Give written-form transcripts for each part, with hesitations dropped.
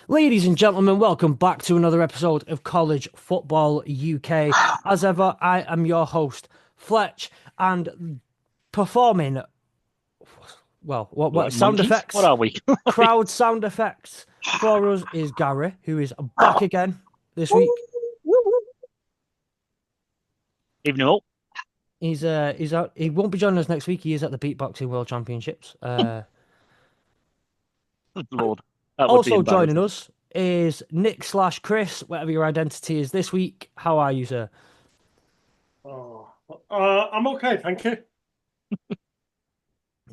Ladies and gentlemen, welcome back to another episode of College Football UK. As ever, I am your host, Fletch, and performing, well, what Like sound monkeys? What effects, are we? crowd sound effects for us is Gary, who is back again this week. Even all, He's out. He won't be joining us next week. He is at the Beatboxing World Championships. Lord, that would be Also joining embarrassing. us is Nick slash Chris, whatever your identity is this week. How are you, sir? Oh, I'm okay, thank you.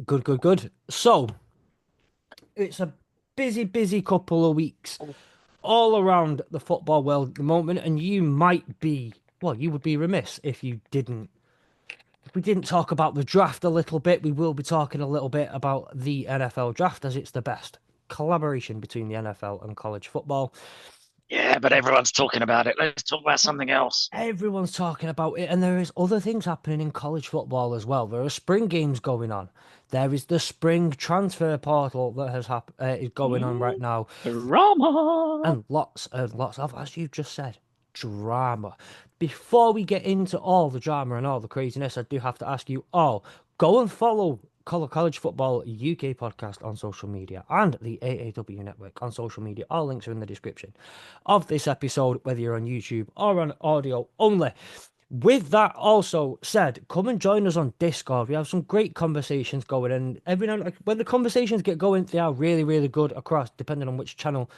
Good, good, good. So, it's a busy couple of weeks all around the football world at the moment, and you might be, well, you would be remiss if you didn't. If we didn't talk about the draft a little bit, we will be talking a little bit about the NFL draft as it's the best collaboration between the NFL and college football. Yeah, but everyone's talking about it. Let's talk about something else. Everyone's talking about it, and there is other things happening in college football as well. There are spring games going on. There is the spring transfer portal that is going on right now, Drama. and lots of, as you've just said, drama. Before we get into all the drama and all the craziness, I do have to ask you all, go and follow College Football UK podcast on social media and the AAW Network on social media. All links are in the description of this episode, whether you're on YouTube or on audio only. With that also said, come and join us on Discord. We have some great conversations going, and every now when the conversations get going, they are really good across, depending on which channel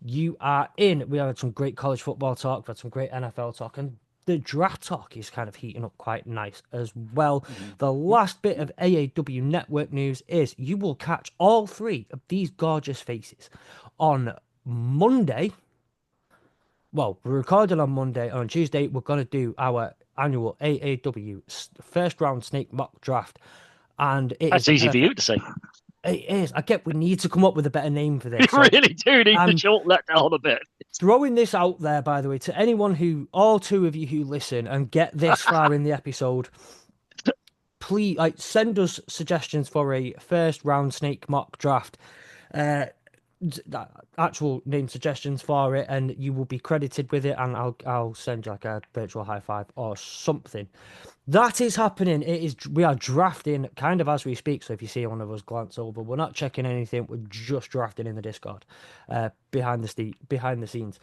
you are in. We had some great college football talk, we had some great NFL talk, and the draft talk is kind of heating up quite nice as well. The last bit of AAW Network news is you will catch all three of these gorgeous faces on Monday. Well, we're recording on Monday. On Tuesday, we're going to do our annual AAW first round snake mock draft. And it is That's the easy for you perfect. to say. It is. We need to come up with a better name for You this. So really do need to I'm short that down a bit. throwing this out there, by the way, to anyone who, all two of you who listen and get this far in the episode, please send us suggestions for a first round snake mock draft. Uh, Actual name suggestions for it, and you will be credited with it, and I'll send you like a virtual high five or something. That is happening. We are drafting kind of as we speak. So if you see one of us glance over, we're not checking anything. We're just drafting in the Discord, behind the scenes.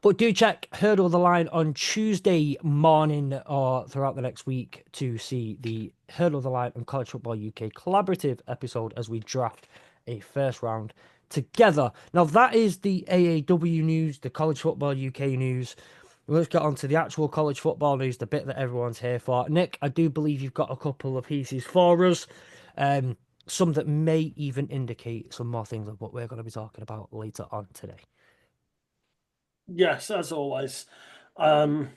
But do check Hurdle the Line on Tuesday morning or throughout the next week to see the Hurdle the Line and College Football UK collaborative episode as we draft a first round together. Now, that is the AAW news, the College Football UK news. Let's get on to the actual college football news, the bit that everyone's here for. Nick, I do believe you've got a couple of pieces for us. Some that may even indicate some more things of what we're going to be talking about later on today. Yes, as always. Um,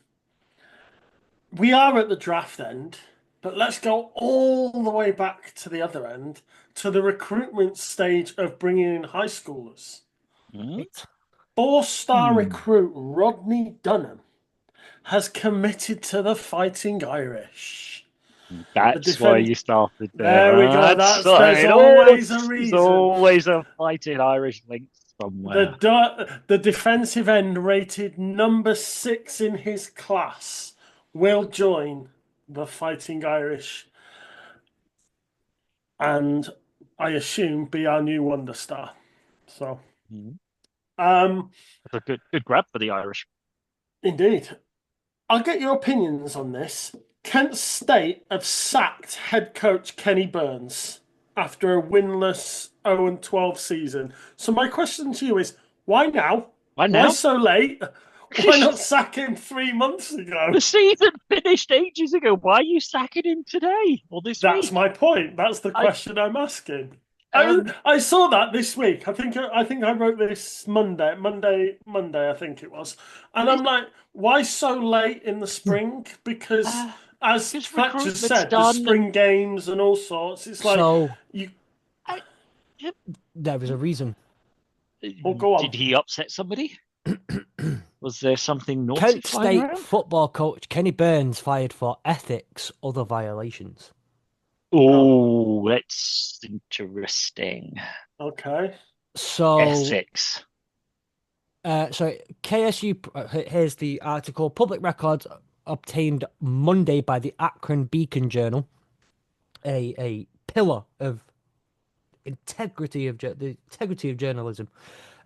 we are at the draft end, but let's go all the way back to the other end, to the recruitment stage of bringing in high schoolers. Hmm? Right. Four-star recruit Rodney Dunham has committed to the Fighting Irish. That's why you started there. There we go. That's There's right. always a There's reason. always a fighting Irish link somewhere. The defensive end rated number 6 in his class will join the Fighting Irish and I assume be our new Wonder Star. So, Mhm. um, That's a good grab for the Irish. indeed. I'll get your opinions on this. Kent State have sacked head coach Kenny Burns after a winless 0-12 season. So my question to you is, why now? Why Why now? so late? Why not sack him 3 months ago? The season finished ages ago. Why are you sacking him today or this That's week? my point. That's the I question I'm asking. um I saw that this week. I think I wrote this Monday. I think it was, and this I'm like, why so late in the spring? Because uh as because Fletch has recruitment's said, the done spring and games and all sorts. It's like So you. I, yeah, there is a reason. Oh, go on. did he upset somebody? Was there something naughty Kent flying State around? football coach Kenny Burns fired for ethics other violations. Oh, Oh, that's interesting. okay. So Essex. So KSU, here's the article. Public records obtained Monday by the Akron Beacon Journal, a pillar of the integrity of journalism.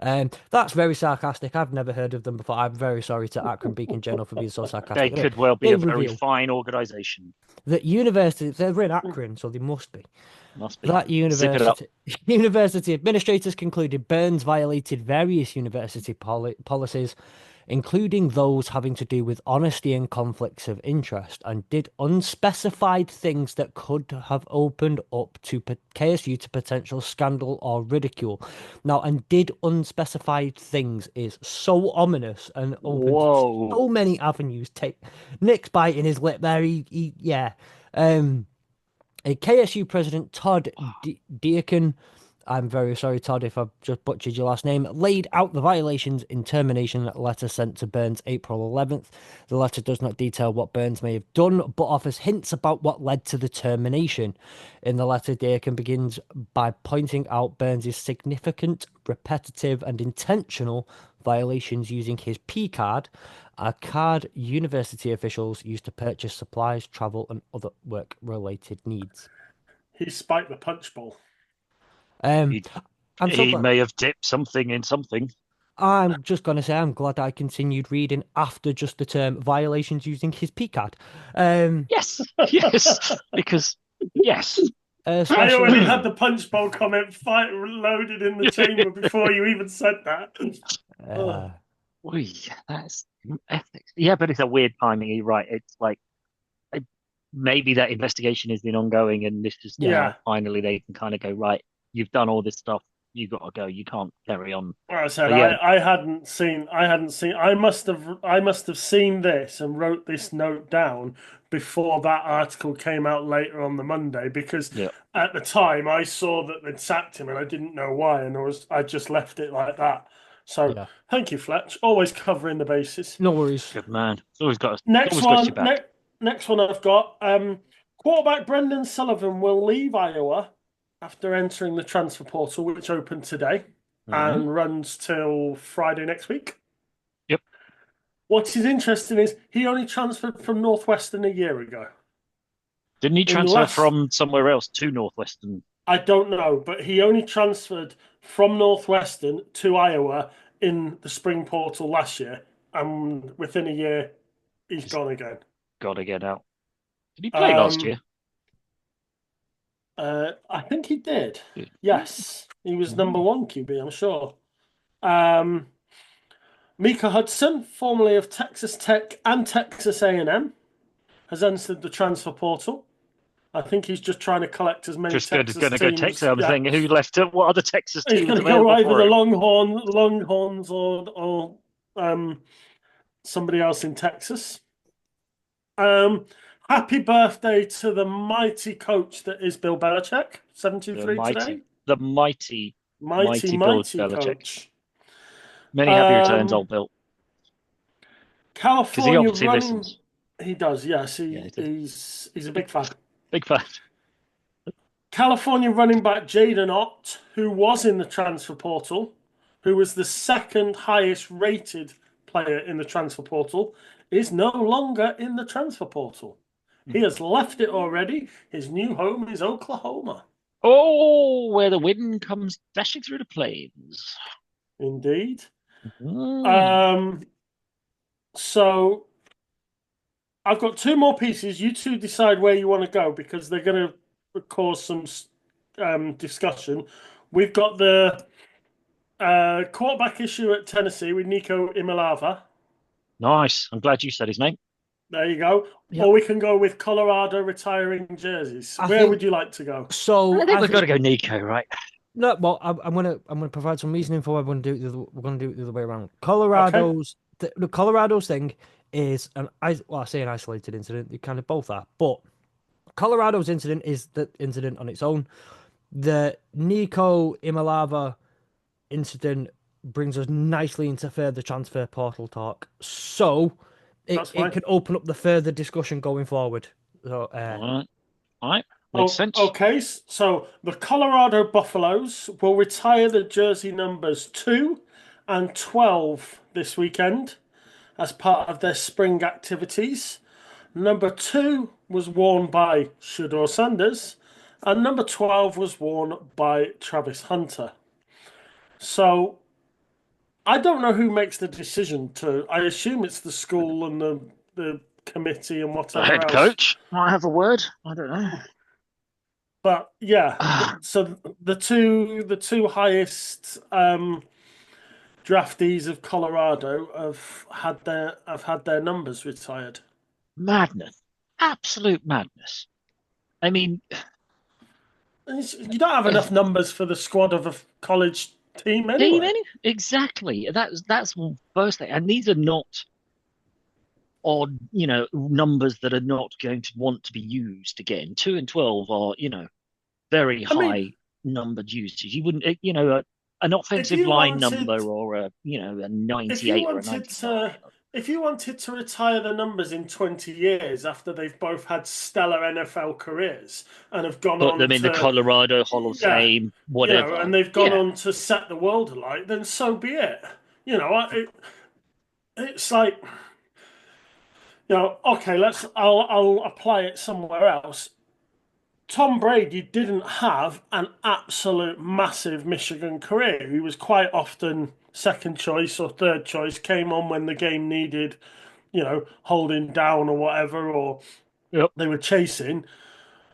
That's very sarcastic. I've never heard of them before. I'm very sorry to Akron Beacon Journal for being so They sarcastic. Anyway, could well be they a very reveal fine organization. that universities, they're in Akron, so they must be. Must be. That Zip it up. university administrators concluded Burns violated various university policies, including those having to do with honesty and conflicts of interest, and did unspecified things that could have opened up to KSU to potential scandal or ridicule. Now, and did unspecified things is so ominous and opens Whoa. so many avenues. Nick's biting his lip there. Yeah. A KSU president, Todd Deacon, I'm very sorry, Todd, if I've just butchered your last name, laid out the violations in termination letter sent to Burns April 11th. The letter does not detail what Burns may have done, but offers hints about what led to the termination. In the letter, Deacon begins by pointing out Burns' significant, repetitive, and intentional violations using his P card, a card university officials use to purchase supplies, travel, and other work-related needs. He spiked the punch bowl. I'm so He glad. may have dipped something in something. I'm just going to say I'm glad I continued reading after just the term violations using his P card. Yes, yes, because yes, I already had the punch bowl comment loaded in the chamber before you even said that. That's ethics. Yeah, but it's a weird timing. You're right. It's like maybe that investigation has been ongoing, and this is now finally they can kind of go, right. You've done all this stuff. You got to go. You can't carry on. I said yeah. I hadn't seen. I must have seen this and wrote this note down before that article came out later on the Monday, because at the time I saw that they'd sacked him and I didn't know why, and I just left it like that. So thank you, Fletch. Always covering the bases. No worries. Good man. It's always got next one. Next one I've got. Quarterback Brendan Sullivan will leave Iowa after entering the transfer portal, which opened today and runs till Friday next week. Yep. What is interesting is he only transferred from Northwestern a year ago. Didn't he transfer from somewhere else to Northwestern? I don't know, but he only transferred from Northwestern to Iowa in the spring portal last year, and within a year, he's gone again. Got to get out. Did he play last year? I think he did. Yes, he was number one QB, I'm sure. Mika Hudson, formerly of Texas Tech and Texas A&M, has entered the transfer portal. I think he's just trying to collect as many Texas teams. Just going to go Texas. I'm saying who left it? What other Texas teams? He's going to go either the Longhorns or somebody else in Texas. Happy birthday to the mighty coach that is Bill Belichick, 73 today. The mighty Bill Belichick. Coach. Many happy returns, old Bill. California running. Listens. He does, yes. He's a big fan. Big fan. California running back Jaden Ott, who was in the transfer portal, who was the second highest rated player in the transfer portal, is no longer in the transfer portal. He has left it already. His new home is Oklahoma. Oh, where the wind comes dashing through the plains. Indeed. So I've got two more pieces. You two decide where you want to go, because they're going to cause some discussion. We've got the quarterback issue at Tennessee with Nico Iamaleava. Nice. I'm glad you said his name. There you go. Yep. Or we can go with Colorado retiring jerseys. Where would you like to go? So I think we've got to go Nico, right? No, well, I'm gonna provide some reasoning for why we're gonna do it the other way around. Colorado's thing is I say an isolated incident. They kind of both are, but Colorado's incident is the incident on its own. The Nico Iamaleava incident brings us nicely into further transfer portal talk, so it can open up the further discussion going forward. So, all right. Makes sense. Okay, so the Colorado Buffaloes will retire the jersey numbers 2 and 12 this weekend as part of their spring activities. Number 2 was worn by Shedeur Sanders, and number 12 was worn by Travis Hunter. So I don't know who makes the decision to. I assume it's the school and the committee and The whatever head else. coach might have a word. I don't know. But yeah, so the two highest draftees of Colorado have had their numbers retired. Madness. Absolute madness. I mean, You don't have enough numbers for the squad of a college team anyway. Exactly. That's the first thing. And these are not odd, numbers that are not going to want to be used again. 2 and 12 are, very high numbered usage. You wouldn't, an offensive line number or a 98 or a 99. If you wanted to retire the numbers in 20 years after they've both had stellar NFL careers and have gone on them in the Colorado Hall of Fame, whatever, and they've gone on to set the world alight, then so be it. It's like, okay, I'll apply it somewhere else. Tom Brady didn't have an absolute massive Michigan career. He was quite often second choice or third choice, came on when the game needed, holding down or whatever, or they were chasing.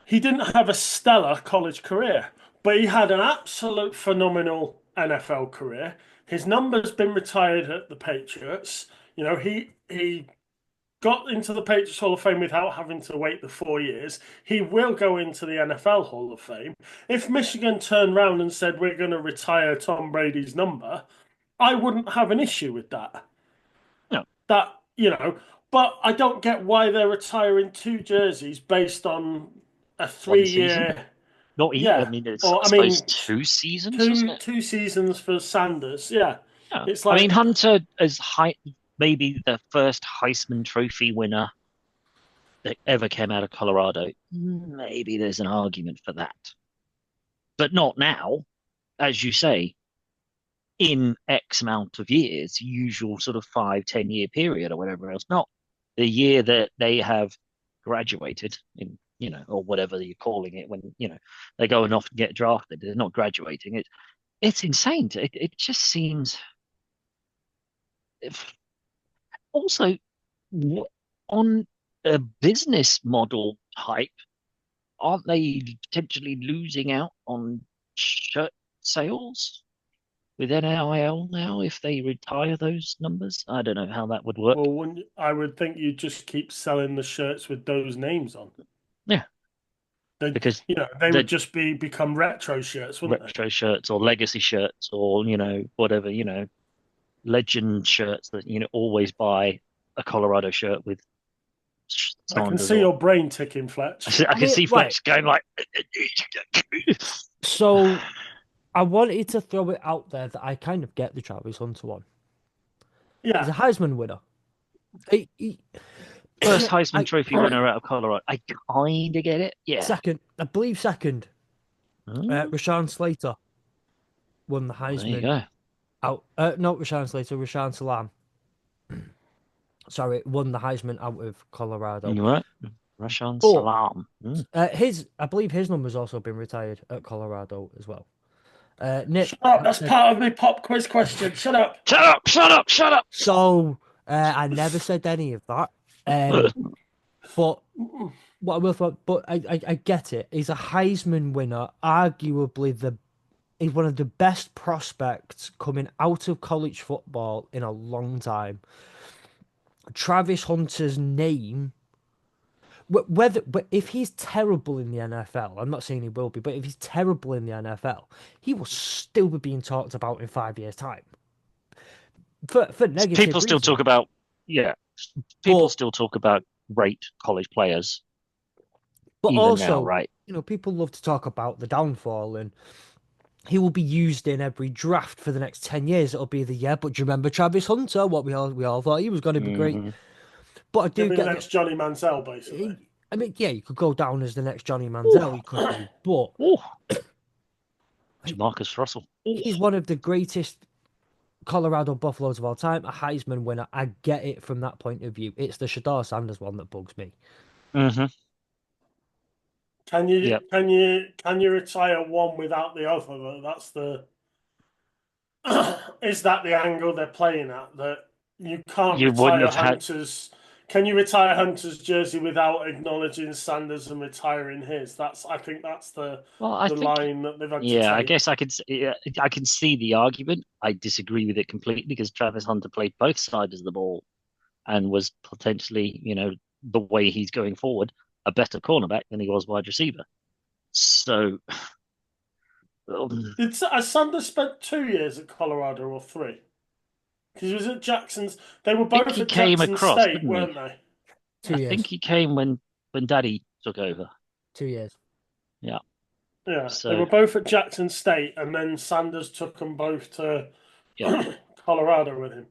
He didn't have a stellar college career, but he had an absolute phenomenal NFL career. His number's been retired at the Patriots. He got into the Patriots Hall of Fame without having to wait the 4 years. He will go into the NFL Hall of Fame. If Michigan turned around and said, we're going to retire Tom Brady's number, I wouldn't have an issue with that. No. But I don't get why they're retiring 2 jerseys based on a 3-year... Not even, I mean, it's, I suppose 2 seasons, isn't it? 2 seasons for Sanders, yeah. It's like, I mean, Hunter is maybe the first Heisman Trophy winner that ever came out of Colorado. Maybe there's an argument for that. But not now, as you say, in X amount of years, usual sort of 5-10 year period or whatever else. Not the year that they have graduated in, or whatever you're calling it when, they're going off and get drafted. They're not graduating. It's insane. It just seems... Also, on a business model type, aren't they potentially losing out on shirt sales with NIL now if they retire those numbers? I don't know how that would work. Well, I would think you'd just keep selling the shirts with those names on. Yeah. Because they would just become retro shirts, wouldn't they? Retro shirts or legacy shirts or, whatever, legend shirts that always buy a Colorado shirt with I can see your brain ticking, Fletch. I can see Fletch going like... So I wanted to throw it out there that I kind of get the Travis Hunter one. Yeah. He's a Heisman winner. First Heisman Trophy winner out of Colorado. I kind of get it. Yeah. I believe second. Rashawn Slater won the Heisman. There you go. Not Rashawn Slater, Rashawn Salam. Sorry, won the Heisman out of Colorado. You're right. Rashawn Salam. I believe his number's also been retired at Colorado as well. Nick, shut up, that's part of my pop quiz question. Shut up. Shut up. So, I never said any of that. But what I will thought, but I get it. He's a Heisman winner, arguably he's one of the best prospects coming out of college football in a long time. Travis Hunter's name, if he's terrible in the NFL, I'm not saying he will be, but if he's terrible in the NFL, he will still be being talked about in 5 years' time. For negative people reasons. Still talk about, still talk about great college players. But also, now, right? People love to talk about the downfall, and he will be used in every draft for the next 10 years. It'll be but do you remember Travis Hunter? What we all thought he was going to be great. But I do get the next Johnny Manziel, basically. I mean, yeah, you could go down as the next Johnny Manziel. He could be, but Marcus Russell. He's one of the greatest Colorado Buffaloes of all time, a Heisman winner. I get it from that point of view. It's the Shador Sanders one that bugs me. Mm-hmm. Can you Yep. can you retire one without the other? That's the is that the angle they're playing at? That you can't You wouldn't retire have had. Hunter's. Can you retire Hunter's jersey without acknowledging Sanders and retiring his? I think that's Well, I the think. line that they've had to Yeah, I take. guess I can see the argument. I disagree with it completely because Travis Hunter played both sides of the ball and was potentially, the way he's going forward, a better cornerback than he was wide receiver. So, Has Sanders spent 2 years at Colorado or three? Because he was at Jackson's. They were I think both he at came Jackson across, State, didn't he? weren't they? 2 years. I think he came when Daddy took over. 2 years. Yeah. Yeah, they So, were both at Jackson State, and then Sanders took them both to yeah, Colorado with him.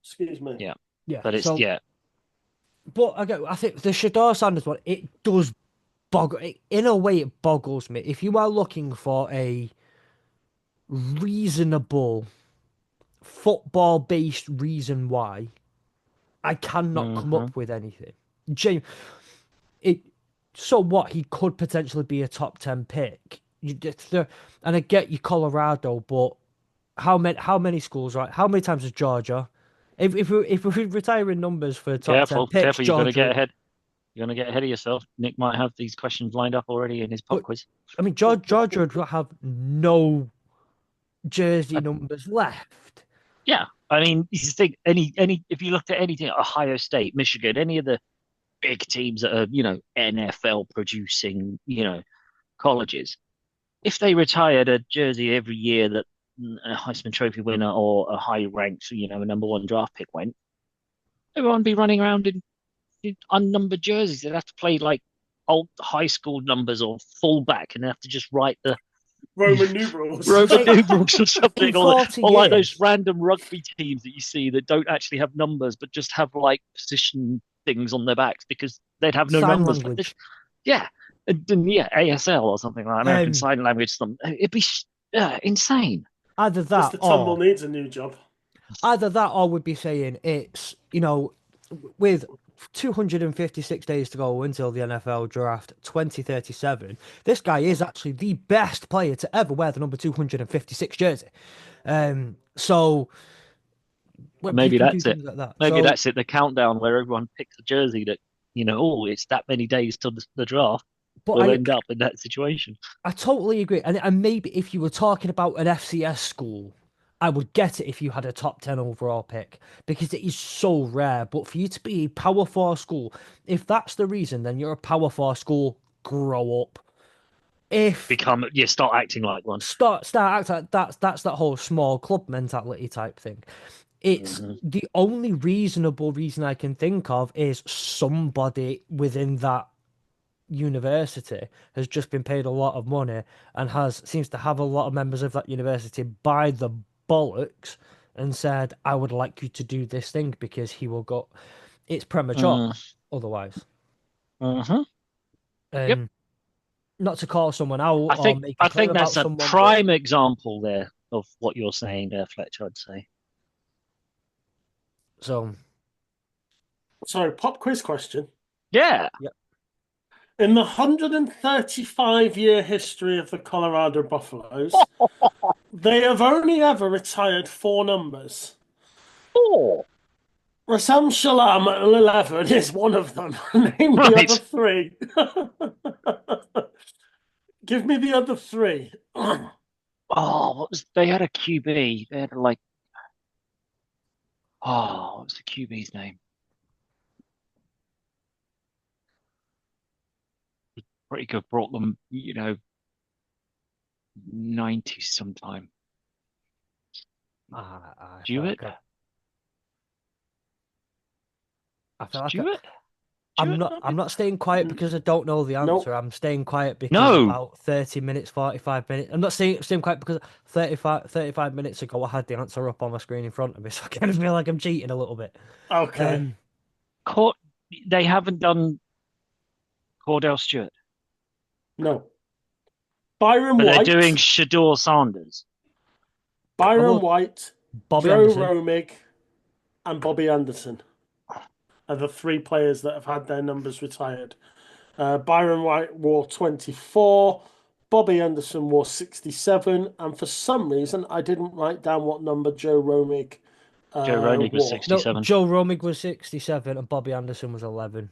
Excuse me. yeah. Yeah. But it's So, yeah, but I think the Shador Sanders one, it does boggle. In a way, it boggles me. If you are looking for a reasonable football-based reason why, I cannot come hmm up with anything. James, it. So what? He could potentially be a top 10 pick. And I get you, Colorado, but how many schools, right? How many times is Georgia? If we're retiring numbers for top 10 picks, careful. You're gonna get Georgia. ahead. You're gonna get ahead of yourself. Nick might have these questions lined up already in his pop But quiz. I mean, Georgia would have no jersey Uh, numbers left. yeah, I mean, you think any if you looked at anything, Ohio State, Michigan, any of the big teams that are NFL producing colleges, if they retired a jersey every year that a Heisman Trophy winner or a high ranked a number one draft pick went, everyone would be running around in unnumbered jerseys. They'd have to play like old high school numbers or fullback, and they have to just write the Roman numerals. Roman In numerals or something, 40 or like those years, random rugby teams that you see that don't actually have numbers but just have like position things on their backs because they'd have no sign numbers. Like this, language. yeah, and yeah, ASL or something like American Um, Sign Language. It'd be insane. either that Mr. Tumble or needs a new job. we'd be saying it's, with 256 days to go until the NFL draft 2037, this guy is actually the best player to ever wear the number 256 jersey. So when Maybe people do that's it. things like that. Maybe So that's it. The countdown where everyone picks a jersey that it's that many days till the draft. but We'll I end up in that situation. I totally agree. And maybe if you were talking about an FCS school, I would get it if you had a top 10 overall pick because it is so rare. But for you to be a Power 4 school, if that's the reason, then you're a Power 4 school, grow up. If Start acting like one. start acting, that's that whole small club mentality type thing. It's hmm the only reasonable reason I can think of is somebody within that university has just been paid a lot of money and seems to have a lot of members of that university by the bollocks and said, I would like you to do this thing because he will go. It's premature otherwise. hmm Yep. Um, not to call someone out I or think make a I claim think about that's a someone, but prime example there of what you're saying there, Fletch, I'd say. so Sorry, pop quiz question. Yeah. yeah. In the 135-year history of the Colorado Buffaloes, they have only ever retired 4 numbers. Four. Rassam Shalom at 11 is one of them. Name the Right. other 3. Give me the other 3. They had a QB. They had like what was the QB's name? Pretty good. Brought them, 90s sometime. I feel Jewett? like I feel like Jewett? I'm Jewett? not staying quiet because I don't know the answer. Nope. I'm staying quiet because No. about 30 minutes, 45 minutes. I'm not staying quiet because 35 minutes ago I had the answer up on my screen in front of me, so I kind of feel like I'm cheating a little bit. Okay. They haven't done Cordell Stewart, No. Byron but they're White. doing Shador Sanders. Byron White, Bobby Joe Anderson. Romig, and Bobby Anderson are the three players that have had their numbers retired. Byron White wore 24, Bobby Anderson wore 67, and for some reason I didn't write down what number Joe Romig Joe Ronig was wore. 67. No, Joe Romig was 67 and Bobby Anderson was 11.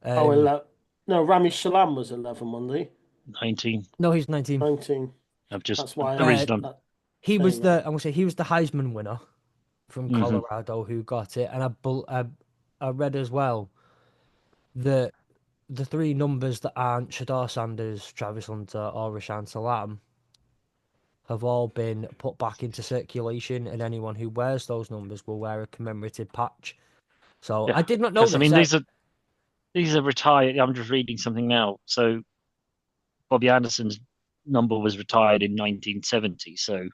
No, Rami Shalam was 11, wasn't he? 19. No, he's 19. 19. That's why the reason he was the he was the Heisman winner from Colorado who got it, and I read as well that the three numbers that aren't Shadar Sanders, Travis Hunter, or Rashaan Salam have all been put back into circulation, and anyone who wears those numbers will wear a commemorative patch. So I did not know this. I mean, these are retired. I'm just reading something now. So Bobby Anderson's number was retired in 1970. So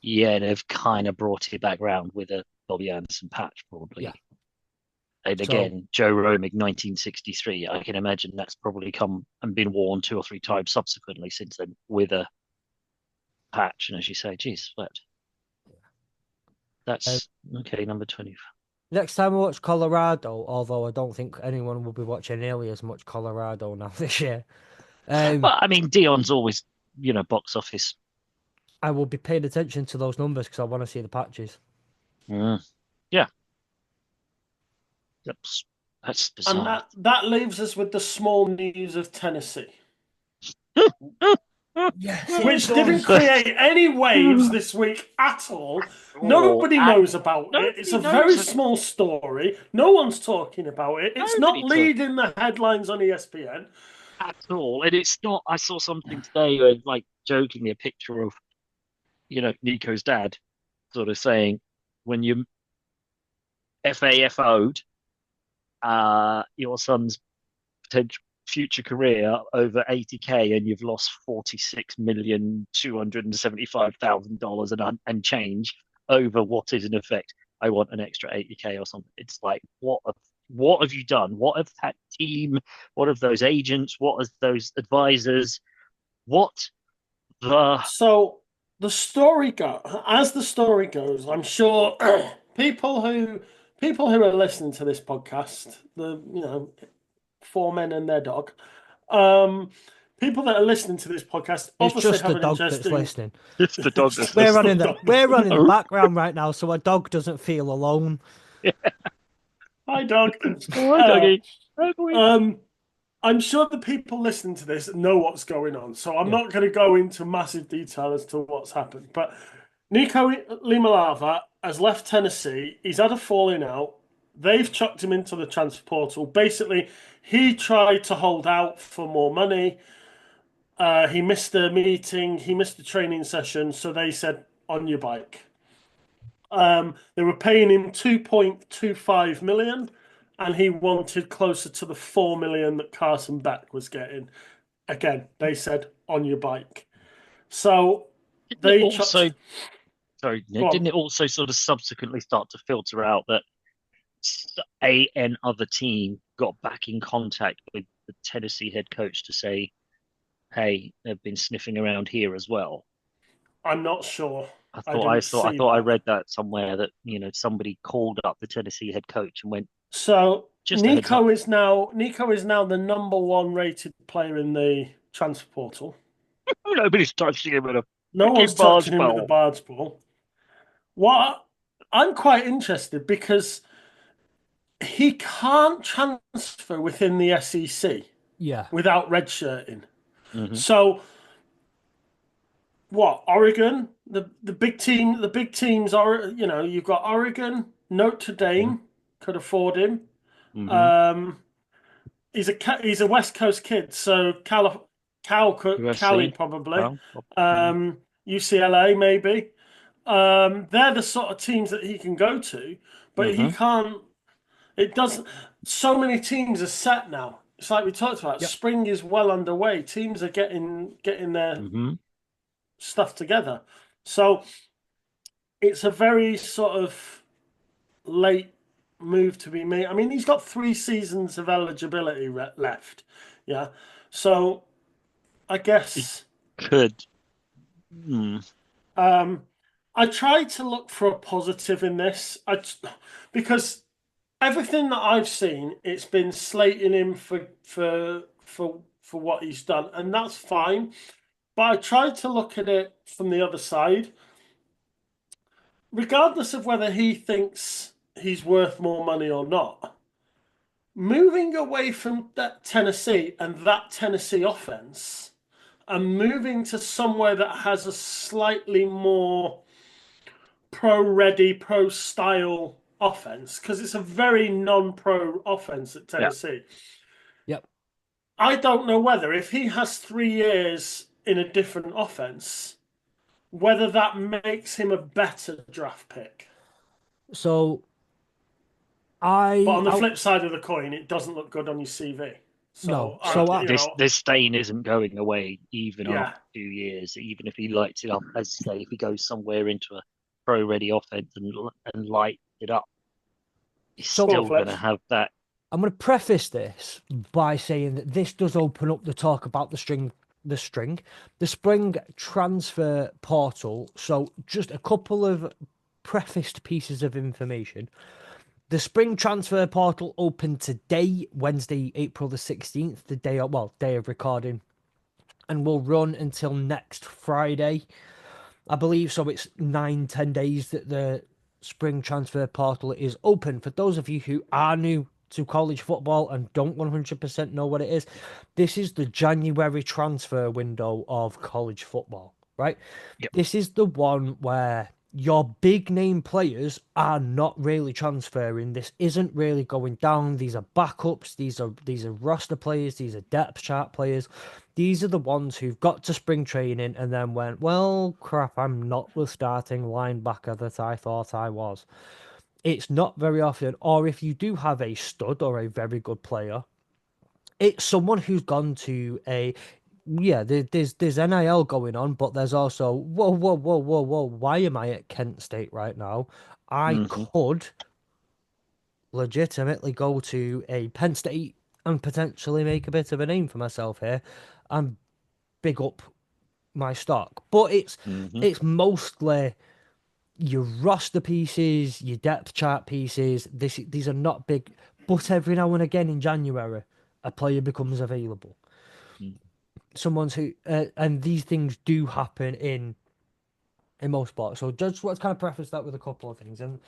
yeah, they've kind of brought it back round with a Bobby Anderson patch, probably. Yeah. And again, Joe Romig, 1963. I can imagine that's probably come and been worn 2 or 3 times subsequently since then with a patch. And as you say, geez, that's okay. Number 20. Next time I watch Colorado, although I don't think anyone will be watching nearly as much Colorado now this year. But I mean, Dion's always, box office. I will be paying attention to those numbers because I want to see the patches. Yeah. That's bizarre. And that leaves us with the small news of Tennessee. Yes, which didn't create any waves this week at all. Nobody knows about it. It's a very small story. No one's talking about it. It's not leading the headlines on ESPN at all. And it's not. I saw something today, where, like, jokingly, a picture of, Nico's dad, sort of saying, when you FAFO'd your son's potential future career over 80K and you've lost $46,275,000 and change over what is in effect, I want an extra 80K or something. It's like, what have you done? What have that team, what have those agents, what have those advisors, So the story as the story goes, I'm sure people who are listening to this podcast, the 4 men and their dog, people that are listening to this podcast, it's just the dog that's listening. It's the dog that's we're running the background right now, so our dog doesn't feel alone. Yeah. Hi, dog. Hi, doggy. I'm sure the people listening to this know what's going on, so I'm not going to go into massive detail as to what's happened. But Nico Iamaleava has left Tennessee. He's had a falling out. They've chucked him into the transfer portal. Basically, he tried to hold out for more money. He missed a meeting. He missed a training session. So they said, on your bike. They were paying him $2.25 million, and he wanted closer to the $4 million that Carson Beck was getting. Again, they said, on your bike. So didn't it also sort of subsequently start to filter out that other team got back in contact with the Tennessee head coach to say, hey, they've been sniffing around here as well? I'm not sure. I thought I read that somewhere, that somebody called up the Tennessee head coach and went. So Nico is now the number 1 rated player in the transfer portal. Nobody's touching him with a no one's touching him with a barge ball. What I'm quite interested, because he can't transfer within the SEC without redshirting. Mm-hmm. So what, Oregon, the big teams are, you've got Oregon, Notre Dame could afford him. Mm-hmm. He's a West Coast kid, so Cali probably. UCLA maybe. They're the sort of teams that he can go to, but he can't. It doesn't. So many teams are set now. It's like we talked about. Yep. Spring is well underway. Teams are getting their stuff together. So it's a very sort of late move to be made. I mean, he's got 3 seasons of eligibility left. Yeah. So I guess he could. I tried to look for a positive in this. Because everything that I've seen, it's been slating him for what he's done, and that's fine. But I tried to look at it from the other side. Regardless of whether he thinks he's worth more money or not, moving away from that Tennessee and that Tennessee offense and moving to somewhere that has a slightly more pro ready, pro style offense, because it's a very non pro offense at Yeah. Tennessee. Yep. I don't know whether, if he has 3 years in a different offense, whether that makes him a better draft pick. So But on the flip side of the coin, it doesn't look good on your CV. No. So, This stain isn't going away even yeah. after 2 years. Even if he lights it up, as you say, if he goes somewhere into a pro-ready offense and lights it up, he's still going to have that. I'm going to preface this by saying that this does open up the talk about the spring transfer portal. So just a couple of prefaced pieces of information. The spring transfer portal opened today, Wednesday, April the 16th, the day of recording, and will run until next Friday, I believe. So it's 9-10 days that the spring transfer portal is open. For those of you who are new to college football and don't 100% know what it is, this is the January transfer window of college football, right? Yep. This is the one where your big name players are not really transferring. This isn't really going down. These are backups. These are roster players. These are depth chart players. These are the ones who've got to spring training and then went, well, crap, I'm not the starting linebacker that I thought I was. It's not very often. Or if you do have a stud or a very good player, it's someone who's gone to there's NIL going on, but there's also whoa. Why am I at Kent State right now? I could legitimately go to a Penn State and potentially make a bit of a name for myself here and big up my stock. But it's mostly your roster pieces, your depth chart pieces. These are not big, but every now and again in January, a player becomes available. Someone's who and these things do happen in most sports. So just let's kind of preface that with a couple of things. And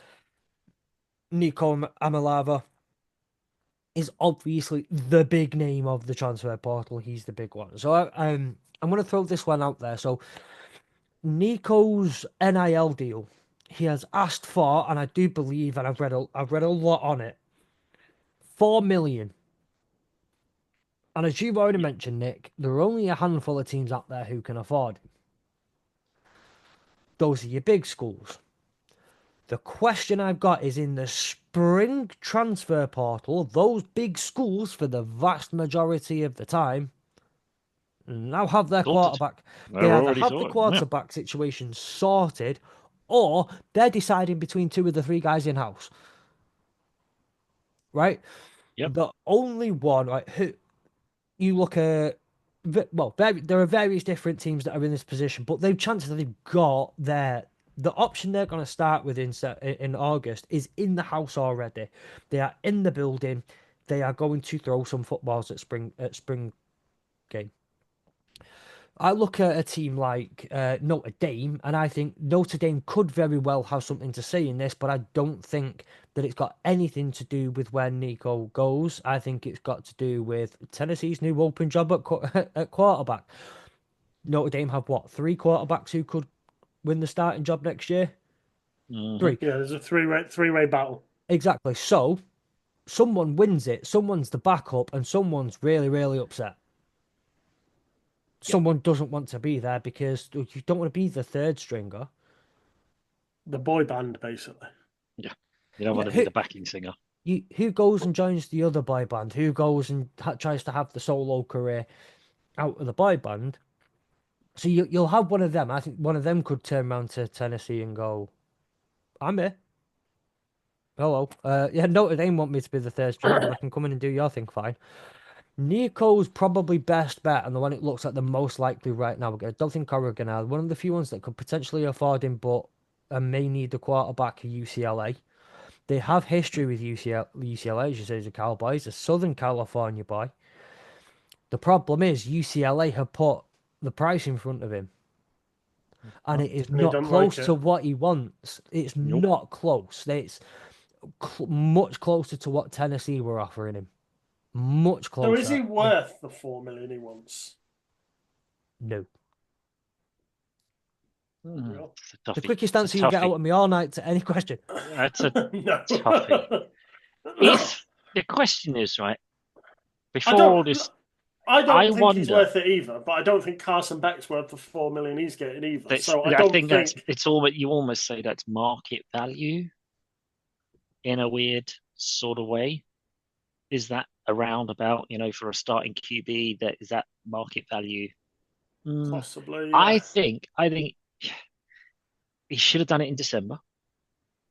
Nico Iamaleava is obviously the big name of the transfer portal. He's the big one. So I'm going to throw this one out there. So Nico's NIL deal, he has asked for, and I do believe, and I've read a lot on it, 4 million. And as you've already mentioned, Nick, there are only a handful of teams out there who can afford it. Those are your big schools. The question I've got is, in the spring transfer portal, those big schools, for the vast majority of the time, now have their quarterback. They either have the quarterback situation sorted, or they're deciding between two of the three guys in house. Right? Yep. The only one, right, who you look at, there are various different teams that are in this position, but the chances that they've got the option they're going to start with in August is in the house already. They are in the building. They are going to throw some footballs at spring game. I look at a team like Notre Dame, and I think Notre Dame could very well have something to say in this, but I don't think that it's got anything to do with where Nico goes. I think it's got to do with Tennessee's new open job at quarterback. Notre Dame have, 3 quarterbacks who could win the starting job next year? 3. Yeah, there's a three-way battle. Exactly. So, someone wins it, someone's the backup, and someone's really, really upset. Someone doesn't want to be there because you don't want to be the third stringer. The boy band, basically. Yeah. You don't want to be the backing singer. Who goes and joins the other boy band? Who goes and tries to have the solo career out of the boy band? So you'll have one of them. I think one of them could turn around to Tennessee and go, I'm here. Hello. Notre Dame want me to be the third stringer, but I can come in and do your thing fine. Nico's probably best bet, and the one it looks like the most likely right now. I don't think Oregon are one of the few ones that could potentially afford him, but and may need the quarterback at UCLA. They have history with UCLA, as you say, as a Cowboys, a Southern California boy. The problem is UCLA have put the price in front of him, and it is And he not don't like close to it. what he wants. It's Nope. not close. It's much closer to what Tennessee were offering him. Much So is closer. he worth the 4 million he wants? No. Real? It's a The toughie. quickest It's a answer you get toughie. out of me all night to any question. That's a No. toughie. If the question is, right, I before don't. all this, I I don't think he's wonder worth it either. But I don't think Carson Beck's worth the 4 million he's getting either. that's, So I I don't think that's, think. it's all, you almost say that's market value in a weird sort of way. Is that around about, for a starting QB, that is that market value? Possibly, I yeah. think he should have done it in December.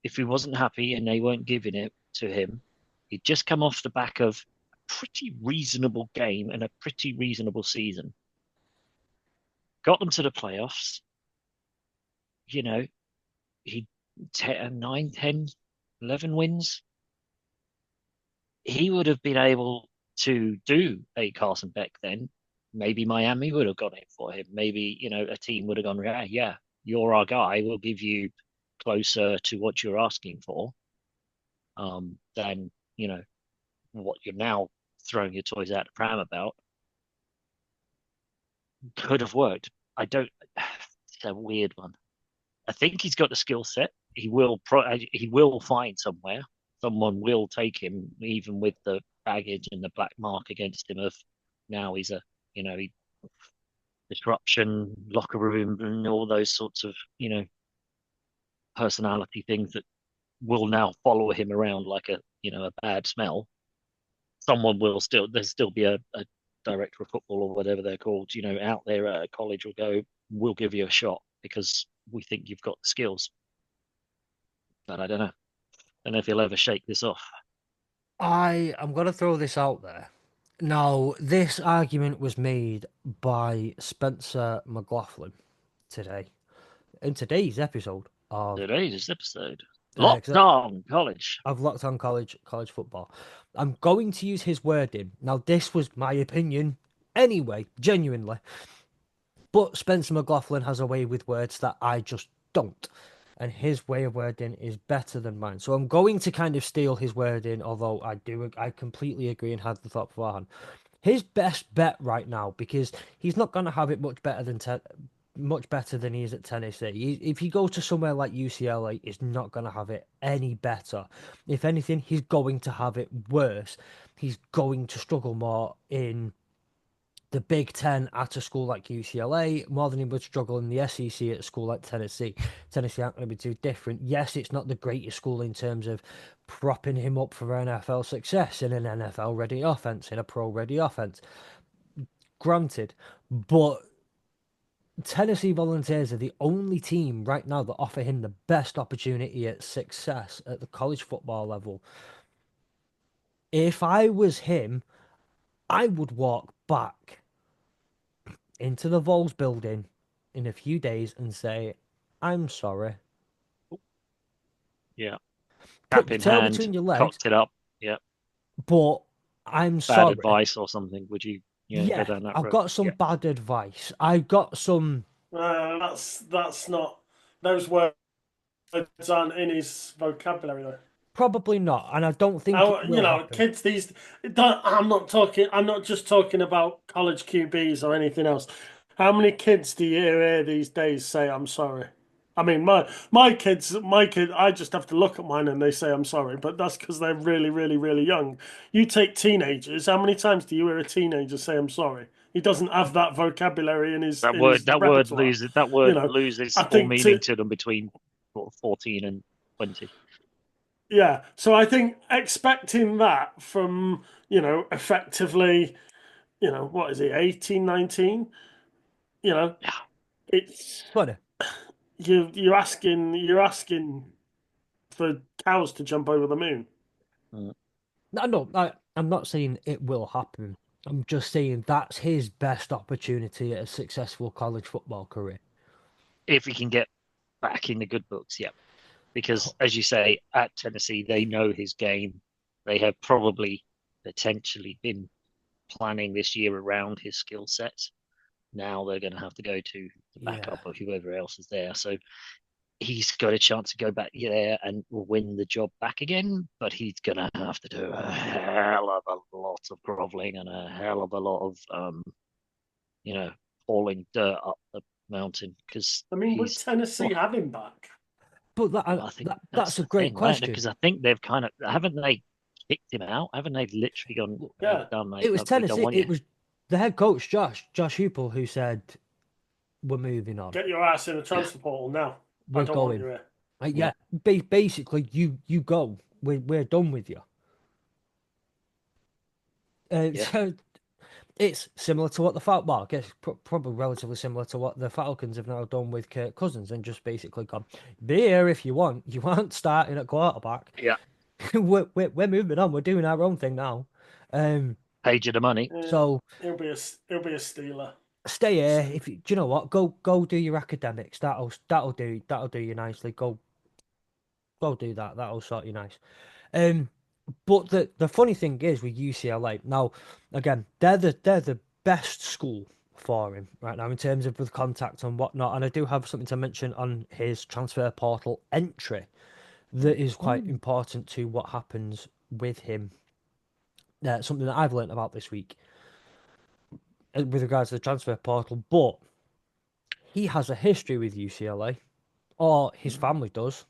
If he wasn't happy and they weren't giving it to him, he'd just come off the back of a pretty reasonable game and a pretty reasonable season. Got them to the playoffs. You know, he 9, 10, 11 wins. He would have been able to do a Carson Beck then. Maybe Miami would have gone in for him. Maybe, a team would have gone, yeah, you're our guy. We'll give you closer to what you're asking for, than, what you're now throwing your toys out the pram about. Could have worked. I don't. It's a weird one. I think he's got the skill set. He will find somewhere. Someone will take him, even with the baggage and the black mark against him of now he's a, he, disruption, locker room, and all those sorts of, personality things that will now follow him around like a bad smell. Someone will there'll still be a director of football or whatever they're called, out there at a college will go, we'll give you a shot because we think you've got the skills. But I don't know. I don't know if he'll ever shake this off. I am going to throw this out there. Now, this argument was made by Spencer McLaughlin today, in today's episode of Today's episode. 'cause Locked on college. I've locked on college football. I'm going to use his wording. Now, this was my opinion anyway, genuinely. But Spencer McLaughlin has a way with words that I just don't. And his way of wording is better than mine. So I'm going to kind of steal his wording, although I completely agree and had the thought beforehand. His best bet right now, because he's not going to have it much better than he is at Tennessee. If he goes to somewhere like UCLA, he's not going to have it any better. If anything, he's going to have it worse. He's going to struggle more in the Big Ten at a school like UCLA more than he would struggle in the SEC at a school like Tennessee. Tennessee aren't going to be too different. Yes, it's not the greatest school in terms of propping him up for NFL success in an NFL ready offense, in a pro ready offense. Granted, but Tennessee Volunteers are the only team right now that offer him the best opportunity at success at the college football level. If I was him, I would walk back into the Vols building in a few days and say, I'm sorry. Yeah. Put Cap your in tail hand, between your legs, cocked it up. Yeah. but I'm Bad sorry. advice or something. Would you, go Yeah, down that I've road? got some Yeah. bad advice. I've got some. That's not. Those words aren't in his vocabulary though. Probably not, and I don't think it will happen. Kids these. I'm not talking. I'm not just talking about college QBs or anything else. How many kids do you hear these days say "I'm sorry"? I mean, my kid. I just have to look at mine and they say "I'm sorry," but that's because they're really, really, really young. You take teenagers. How many times do you hear a teenager say "I'm sorry"? He doesn't have that vocabulary in his That in word, his that word repertoire. loses, that You word know, I loses all think meaning to to them between 14 and 20. Yeah, so I think expecting that from, effectively, what is it, 18, 19? You know, Yeah. it's But you're asking for cows to jump over the moon. Mm. no, I'm not saying it will happen. I'm just saying that's his best opportunity at a successful college football career. If he can get back in the good books, yeah. Because, as you say, at Tennessee, they know his game. They have probably potentially been planning this year around his skill sets. Now they're going to have to go to the backup of whoever else is there. So he's got a chance to go back there and win the job back again, but he's going to have to do a hell of a lot of groveling and a hell of a lot of, hauling dirt up the mountain. Because would Tennessee have him back? But I think that's a great question. Because I think they've kind of haven't they kicked him out? Haven't they literally gone? Yeah, done, mate. It was Tennessee. It was the head coach Josh Hupel who said, "We're moving on. Get your ass in the transfer portal now. We're going." Yeah, basically, you go. We're done with you. So it's similar to what the Falcons. I guess probably relatively similar to what the Falcons have now done with Kirk Cousins, and just basically gone, be here if you want. You aren't starting at quarterback. Yeah, we're moving on. We're doing our own thing now. Paid you the money, so he'll be a Steeler. Stay here. If you, do you know what? Go do your academics. That'll do you nicely. Go do that. That'll sort you nice. But the funny thing is with UCLA now, again, they're the best school for him right now in terms of with contact and whatnot. And I do have something to mention on his transfer portal entry that is quite important to what happens with him. Something that I've learned about this week with regards to the transfer portal, but he has a history with UCLA, or his family does.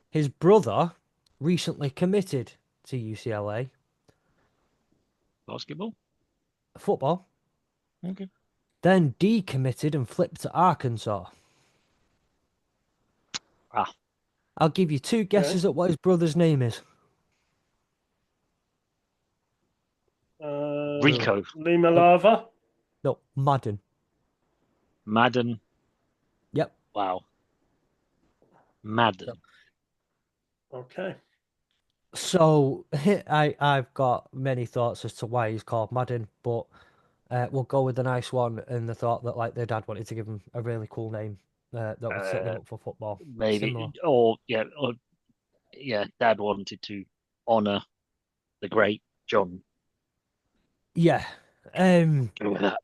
His brother recently committed to UCLA. Basketball? Football. Okay. Then decommitted and flipped to Arkansas. I'll give you two guesses at what his brother's name is. Rico. Iamaleava? No, Madden. Madden. Yep. Wow. Madden. Yep. Okay. So I've got many thoughts as to why he's called Madden, but we'll go with the nice one and the thought that like their dad wanted to give him a really cool name that would set them up for football. Maybe, Similar. or Dad wanted to honor the great John. Yeah. Go with that.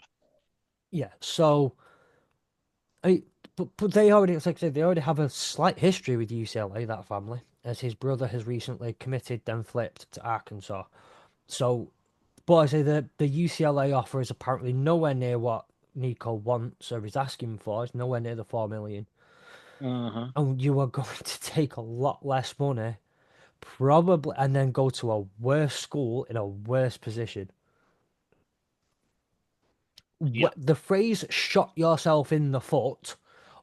Yeah. So, but they already, like I said, they already have a slight history with UCLA, that family, as his brother has recently committed, then flipped to Arkansas. So, but I say the UCLA offer is apparently nowhere near what Nico wants or is asking for. It's nowhere near the $4 million. And you are going to take a lot less money, probably, and then go to a worse school in a worse position. Yeah. The phrase "shot yourself in the foot"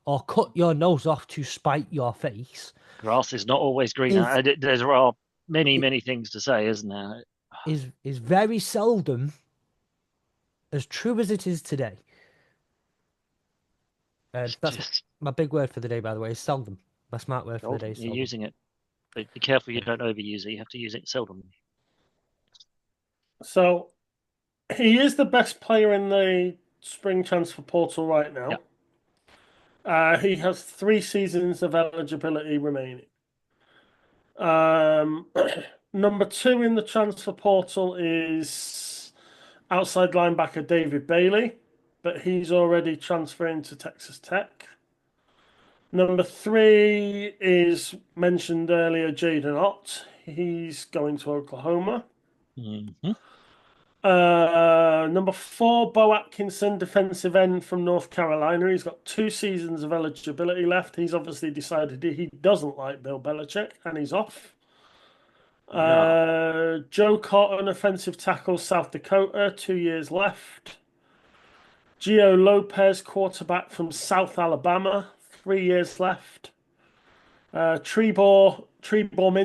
or "cut your nose off to spite your face" grass is not always greener. There are many things to say, isn't there? Is very seldom as true as it is today. That's my big word for the day, by the way. Is seldom. My smart word for the day. Is you're using it, but be careful you don't overuse it. You have to use it seldom. So he is the best player in the spring transfer portal right now. Yep. He has 3 seasons of eligibility remaining. Number 2 in the transfer portal is outside linebacker David Bailey, but he's already transferring to Texas Tech. Number 3 is mentioned earlier, Jaden Ott. He's going to Oklahoma. Number 4, Bo Atkinson, defensive end from North Carolina. He's got 2 seasons of eligibility left. He's obviously decided he doesn't like Bill Belichick, and he's off. Joe Cotton, offensive tackle, South Dakota, 2 years left. Gio Lopez, quarterback from South Alabama, 3 years left. Trebor Pina,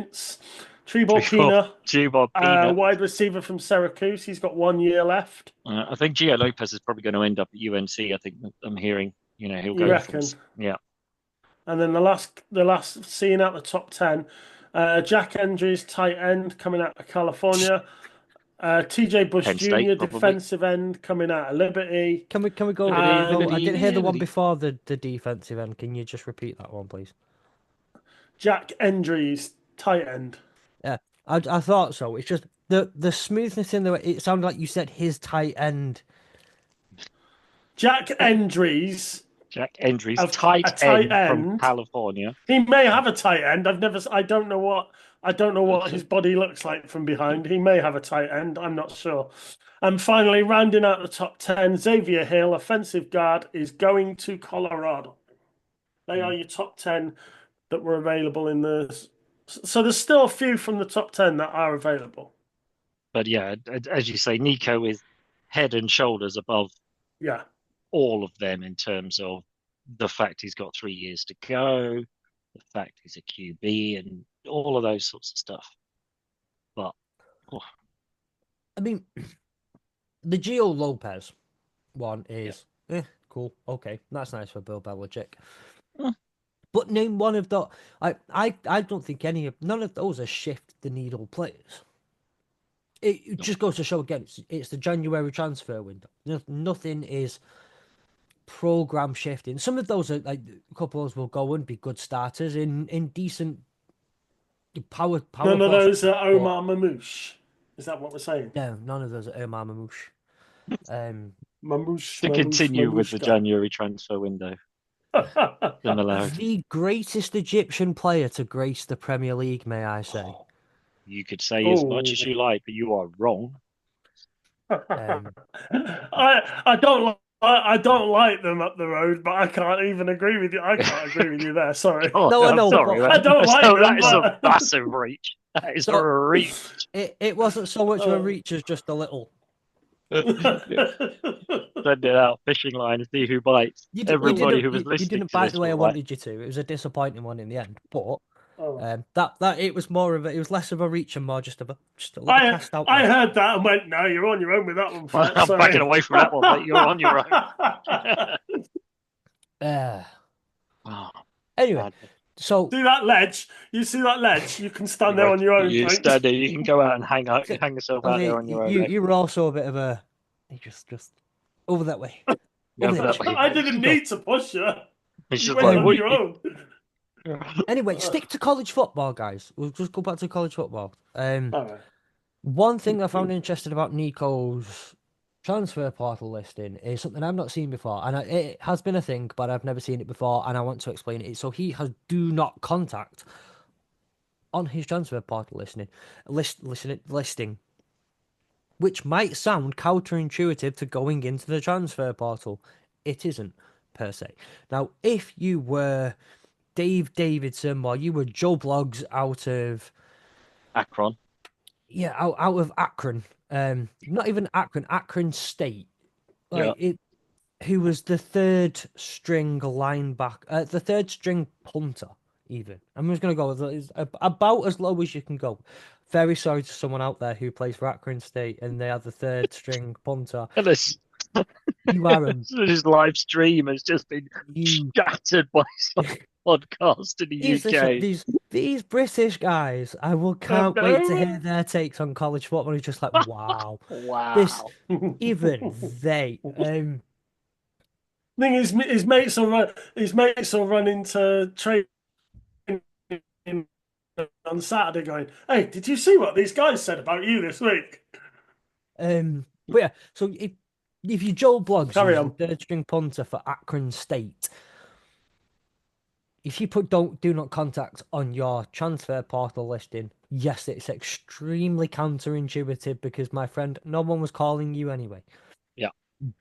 wide receiver from Syracuse. He's got 1 year left. I think Gio Lopez is probably going to end up at UNC. I think I'm hearing, he'll go. Reckon? Yeah. And then the last scene out the top 10, Jack Andrews, tight end, coming out of California. TJ Bush Penn Jr., State, probably. defensive end coming out of Liberty. Can we go? Liberty, I didn't hear the one Liberty. before the defensive end. Can you just repeat that one, please? Jack Endries, tight end. Yeah, I thought so. It's just the smoothness in the way it sounded like you said his tight end. Jack Endries. Jack Endries, A tight tight end from end. California. He may have a tight end. I don't know what his body looks like from behind. He may have a tight end. I'm not sure. And finally, rounding out the top 10, Xavier Hill, offensive guard, is going to Colorado. They are your top 10 that were available in the. So there's still a few from the top 10 that are available. But yeah, as you say, Nico is head and shoulders above Yeah. all of them in terms of the fact he's got 3 years to go, the fact he's a QB, and all of those sorts of stuff. But I mean, the Gio Lopez one is cool. Okay, that's nice for Bill Belichick. But name one of the. I don't think none of those are shift the needle players. It just goes to show again, it's the January transfer window. Nothing is program shifting. Some of those are like a couple of those will go and be good starters in decent power. None of those are Omar Mamouche. Is that what we're saying? No, none of those are Omar Mamouche. Mamouche. To continue with the January transfer window. The greatest Egyptian player to grace the Premier League, may I say? You could say as much as you like, but you are wrong. I don't like them up the road, but I can't even agree with you. I can't agree with you there. Sorry. No, I know. Sorry, I don't like them. That is a massive reach. That is a reach. It wasn't so much of a reach as just a little. Send it out, fishing line, and see who bites. Everybody who was listening. You didn't bite the way I wanted you to. It was a disappointing one in the end, but that it was more of it was less of a reach and more just a little cast out. I heard that and went, no, you're on your own with that one. Fletch, I'm backing away from that one, mate. You're on your own. Anyway, so see that ledge? You see that ledge? You can stand there on your own. You stand there. You can go out and hang yourself out there on your own. You were also a bit of a just over that way. I didn't need to push you. You went on your own. Anyway, stick to college football, guys. We'll just go back to college football. Right. One thing I found interesting about Nico's transfer portal listing is something I've not seen before, and it has been a thing, but I've never seen it before, and I want to explain it. So he has do not contact on his transfer portal listing, which might sound counterintuitive to going into the transfer portal. It isn't, per se. Now, if you were Dave Davidson or you were Joe Bloggs out of Akron. Yeah, out of Akron. Not even Akron State. Who was the third string linebacker, the third string punter, even. I'm just going to go with about as low as you can go. Very sorry to someone out there who plays for Akron State and they are the third string punter. You are his live stream has just been shattered by some podcast in the UK. These British guys, can't wait to hear their takes on college football. It's just like, wow. Even they. Thing is, his mates will run into training on Saturday going, hey, did you see what these guys said about you this week? But yeah, so if you Joel Bloggs, the third string punter for Akron State, if you put do not contact on your transfer portal listing, yes, it's extremely counterintuitive because, my friend, no one was calling you anyway. Yeah.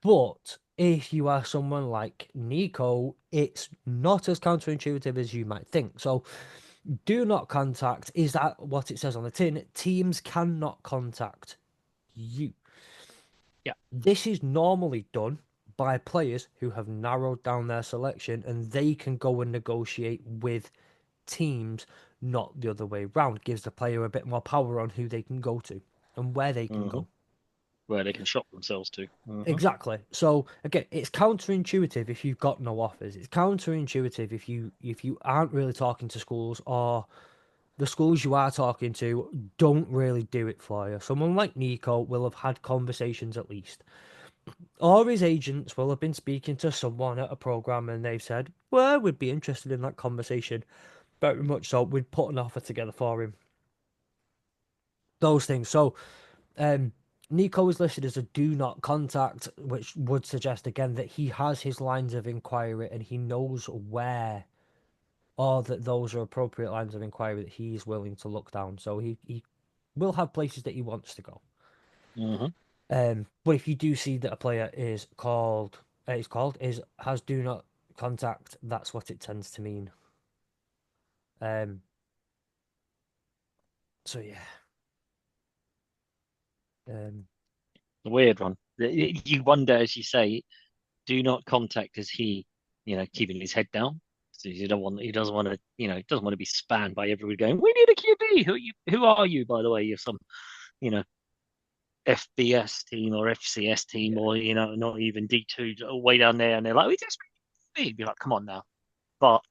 But if you are someone like Nico, it's not as counterintuitive as you might think. So, do not contact, is that what it says on the tin? Teams cannot contact you. Yeah. This is normally done by players who have narrowed down their selection and they can go and negotiate with teams, not the other way around. Gives the player a bit more power on who they can go to and where they can go. Where they can shop themselves to. Exactly. So again, it's counterintuitive if you've got no offers. It's counterintuitive if you aren't really talking to schools or the schools you are talking to don't really do it for you. Someone like Nico will have had conversations at least. Or his agents will have been speaking to someone at a program and they've said, well, we'd be interested in that conversation. Very much so. We'd put an offer together for him. Those things. So, Nico is listed as a do not contact, which would suggest again that he has his lines of inquiry and he knows where, or that those are appropriate lines of inquiry that he is willing to look down. So he will have places that he wants to go. But if you do see that a player is has do not contact, that's what it tends to mean. So yeah. The weird one. You wonder, as you say, do not contact. Is he, keeping his head down? So he doesn't want to, doesn't want to be spammed by everybody going, "We need a QB. Who are you, by the way? You're some, you know, FBS team or FCS team, or not even D2, way down there." And they're like, "We just need." Be like, "Come on now." But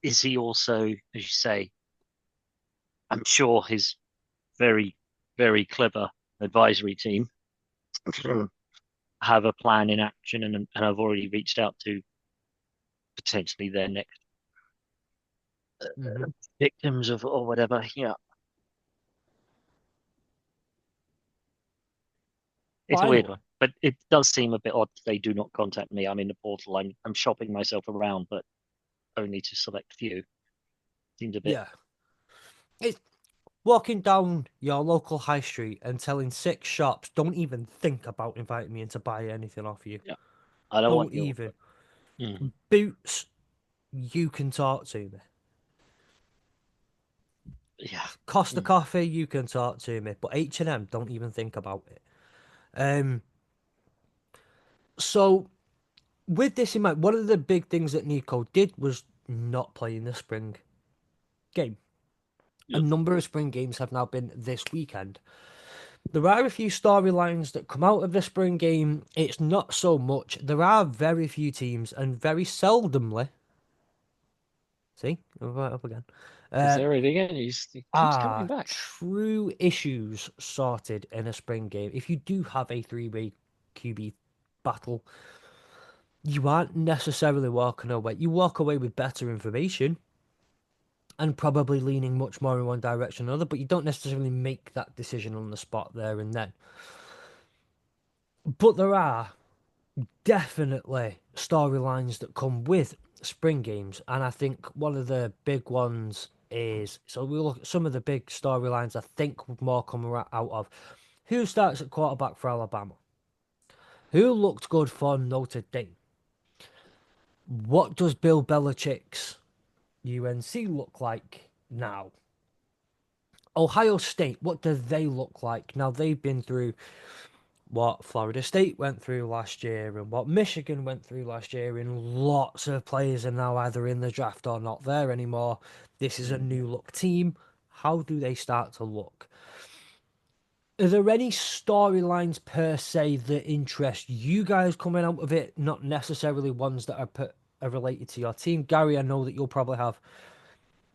is he also, as you say, I'm sure his very, very clever advisory team have a plan in action and have already reached out to potentially their next victims of or whatever. Yeah, it's a weird one, but it does seem a bit odd. They do not contact me. I'm in the portal. I'm shopping myself around, but only to select few. Seems a bit. Yeah. It's walking down your local high street and telling 6 shops, don't even think about inviting me in to buy anything off you. Yeah, I don't want even. Mm. Boots, you can talk to me. Yeah. Costa Coffee, you can talk to me. But H&M, don't even think about it. So, with this in mind, one of the big things that Nico did was not play in the spring game. Yep. A number of spring games have now been this weekend. There are a few storylines that come out of the spring game. It's not so much. There are very few teams, and very seldomly. See, right up again. Is there it again? He keeps coming back. True issues sorted in a spring game. If you do have a 3-way QB battle, you aren't necessarily walking away. You walk away with better information and probably leaning much more in one direction or another, but you don't necessarily make that decision on the spot there and then. But there are definitely storylines that come with spring games, and I think one of the big ones is, so we look at some of the big storylines I think would more come out of who starts at quarterback for Alabama, who looked good for Notre Dame, what does Bill Belichick's UNC look like now, Ohio State, what do they look like now? They've been through what Florida State went through last year and what Michigan went through last year, and lots of players are now either in the draft or not there anymore. This is a new look team. How do they start to look? Are there any storylines per se that interest you guys coming out of it? Not necessarily ones that are related to your team. Gary, I know that you'll probably have,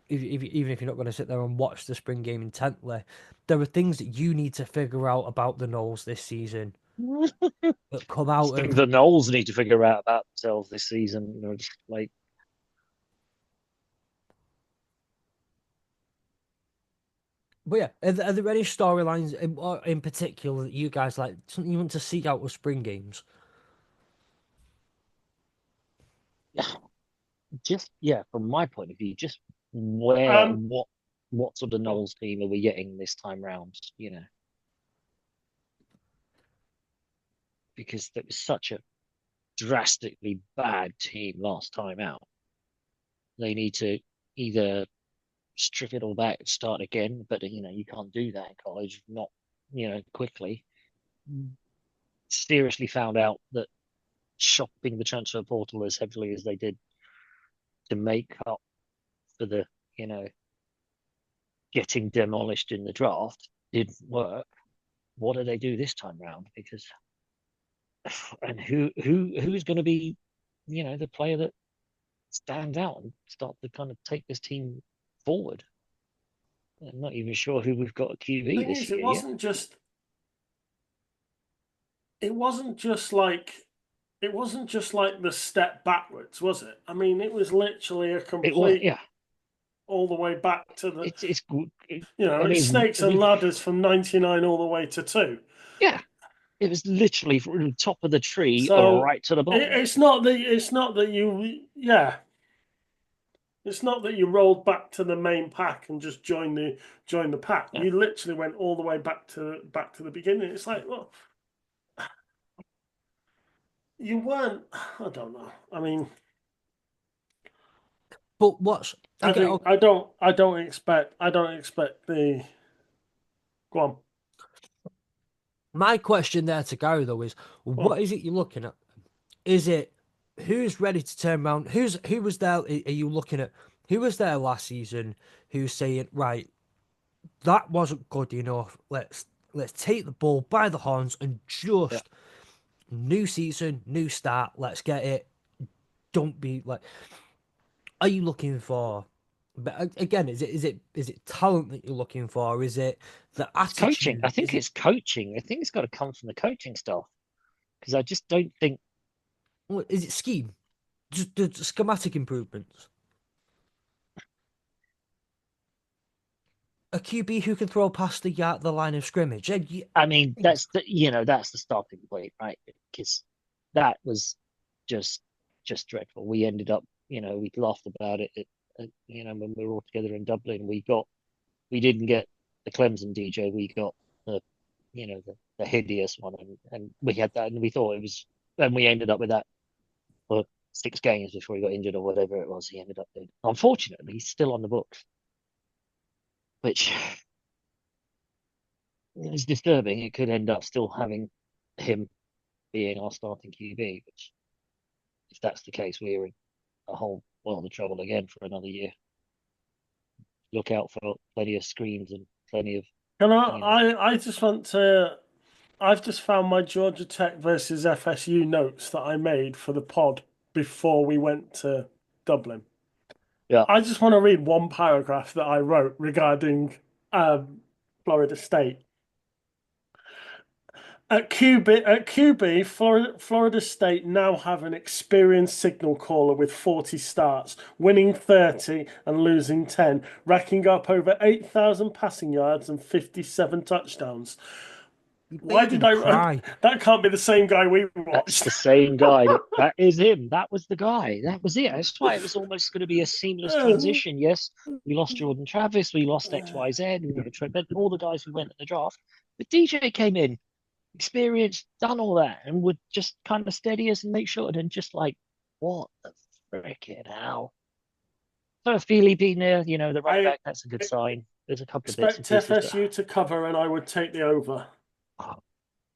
even if you're not going to sit there and watch the spring game intently, there are things that you need to figure out about the Knowles this season that come out of The Knowles need to figure out about themselves this season. Like, but yeah, are there any storylines in particular that you guys like, something you want to seek out with spring games? just from my point of view, just what sort of Knowles team are we getting this time round? Because that was such a drastically bad team last time out. They need to either strip it all back and start again, but you can't do that in college, not quickly. Seriously found out that shopping the transfer portal as heavily as they did to make up for the getting demolished in the draft didn't work. What do they do this time round? Because and who's going to be the player that stands out and start to kind of take this team forward? I'm not even sure who we've got at QB this year. It wasn't just. It wasn't just like. It wasn't just like the step backwards, was it? I mean, it was literally a It was, complete yeah. all the way back to the. It's I It's mean, snakes and ladders from 99 all the way to 2. yeah, it was literally from the top of the tree So right to the bottom. it's not that you it's not that you rolled back to the main pack and just joined the pack. Yeah. You literally went all the way back to the beginning. It's like, well, you weren't. I don't know. I mean, But what's I don't expect the. Go on. My question there to Gary though is, what is it you're looking at? Is it who's ready to turn around? Who was there? Are you looking at who was there last season? Who's saying, right, that wasn't good enough. Let's take the bull by the horns and just new season, new start. Let's get it. Don't be like. Are you looking for? But again, is it talent that you're looking for? Is it the Coaching. attitude? I think it's coaching. I think it's got to come from the coaching staff because I just don't think. Is it scheme? Just the schematic improvements. A QB who can throw past the line of scrimmage. I mean, that's the starting point, right? Because that was just dreadful. We ended up, we laughed about it. When we were all together in Dublin, we didn't get the Clemson DJ. We got the hideous one, and we had that, and we thought it was. Then we ended up with that for 6 games before he got injured or whatever it was. He ended up doing. Unfortunately, he's still on the books, which is disturbing. It could end up still having him being our starting QB, which, if that's the case, we're in a whole world of trouble again for another year. Look out for plenty of screens and plenty of. Can I just want to. I've just found my Georgia Tech versus FSU notes that I made for the pod before we went to Dublin. Yeah. I just want to read one paragraph that I wrote regarding Florida State. At QB, Florida State now have an experienced signal caller with 40 starts, winning 30 and losing 10, racking up over 8,000 passing yards and 57 touchdowns. Why did I cry? That can't be the same guy we watched. That's the same guy. That is him. That was the guy. That was it. That's why it was almost going to be a seamless transition. Yes, we lost Jordan Travis. We lost XYZ. We got Trent, all the guys who went at the draft. But DJ came in, experienced, done all that, and would just kind of steady us and make sure. And just like, what the freaking hell? So Feely being there, the running back, that's a good sign. There's a couple of bits. Expect FSU to cover, and I would take the over.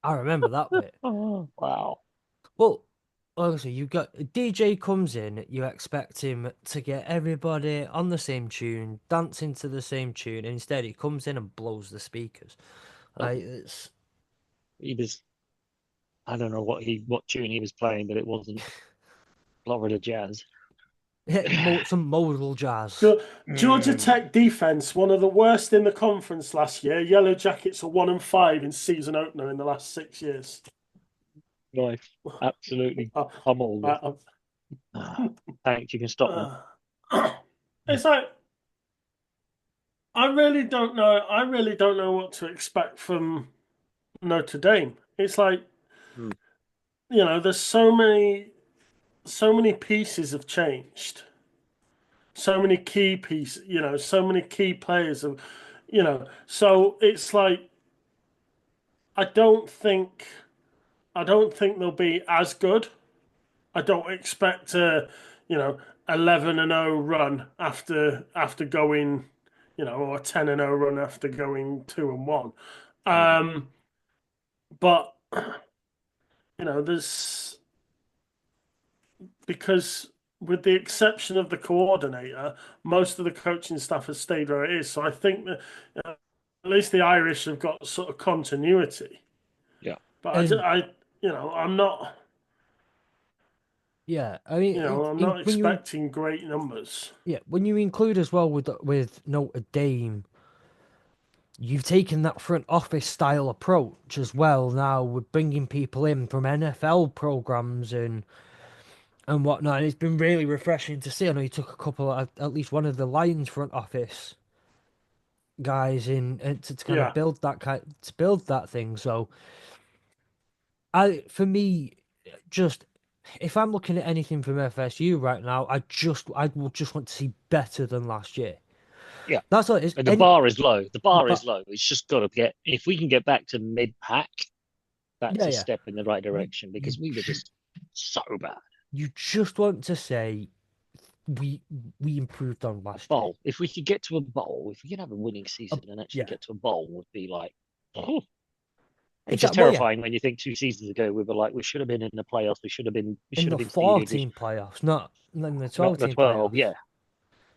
I remember that bit. Oh, wow. Well, obviously, you got DJ comes in, you expect him to get everybody on the same tune, dancing to the same tune, and instead he comes in and blows the speakers. He was. I don't know what tune he was playing, but it wasn't Florida Jazz. Some modal jazz. Georgia Tech defense, one of the worst in the conference last year. Yellow Jackets are 1-5 in season opener in the last 6 years. Nice, absolutely. I'm all thanks. You can stop now. It's like I really don't know. I really don't know what to expect from Notre Dame. It's like there's so many pieces have changed. So many key pieces, so many key players have, so it's like I don't think they'll be as good. I don't expect a 11-0 run after going, or a 10-0 run after going 2-1. But there's because with the exception of the coordinator, most of the coaching staff has stayed where it is. So I think that at least the Irish have got sort of continuity. Yeah, but I'm not. Yeah, I mean, I'm not expecting great numbers. Yeah, when you include as well with Notre Dame, you've taken that front office style approach as well. Now we're bringing people in from NFL programs and whatnot. And it's been really refreshing to see. I know you took a couple, at least one of the Lions front office guys in to kind of Yeah, build that thing. So for me, just if I'm looking at anything from FSU right now, I will just want to see better than last year. Yeah. That's all it is. And the bar is low. The bar is But low. It's just got to get, if we can get back to mid-pack, that's yeah, a yeah. step in the right You direction you because we were just so bad. you just want to say we we improved on A last year. bowl. If we could get to a bowl, if we could have a winning Uh, season and actually yeah, get to a bowl, would be like, oh, which is exactly. Well, yeah, terrifying when you think 2 seasons ago we were like, we should have been in the playoffs. We in should have the been seeded. We 14 playoffs, not in the not the 12-team 12. playoffs. Yeah.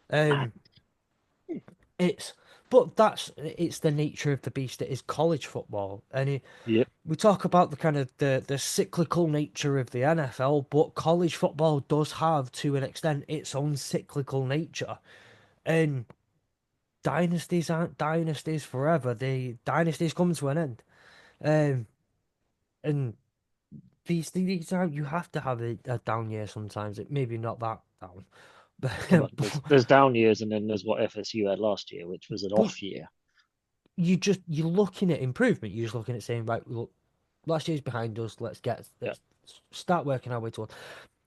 And, Um, it's but it's the nature of the beast. It is college football, and yep. we talk about the kind of the cyclical nature of the NFL, but college football does have, to an extent, its own cyclical nature, and dynasties aren't dynasties forever. The dynasties come to an end, and these are you have to have a down year sometimes. It maybe not that down, Well, but there's down years and then there's what FSU had last year, which was an but off year. you're looking at improvement. You're just looking at saying, right, look, last year's behind us. Yeah. Let's start working our way towards.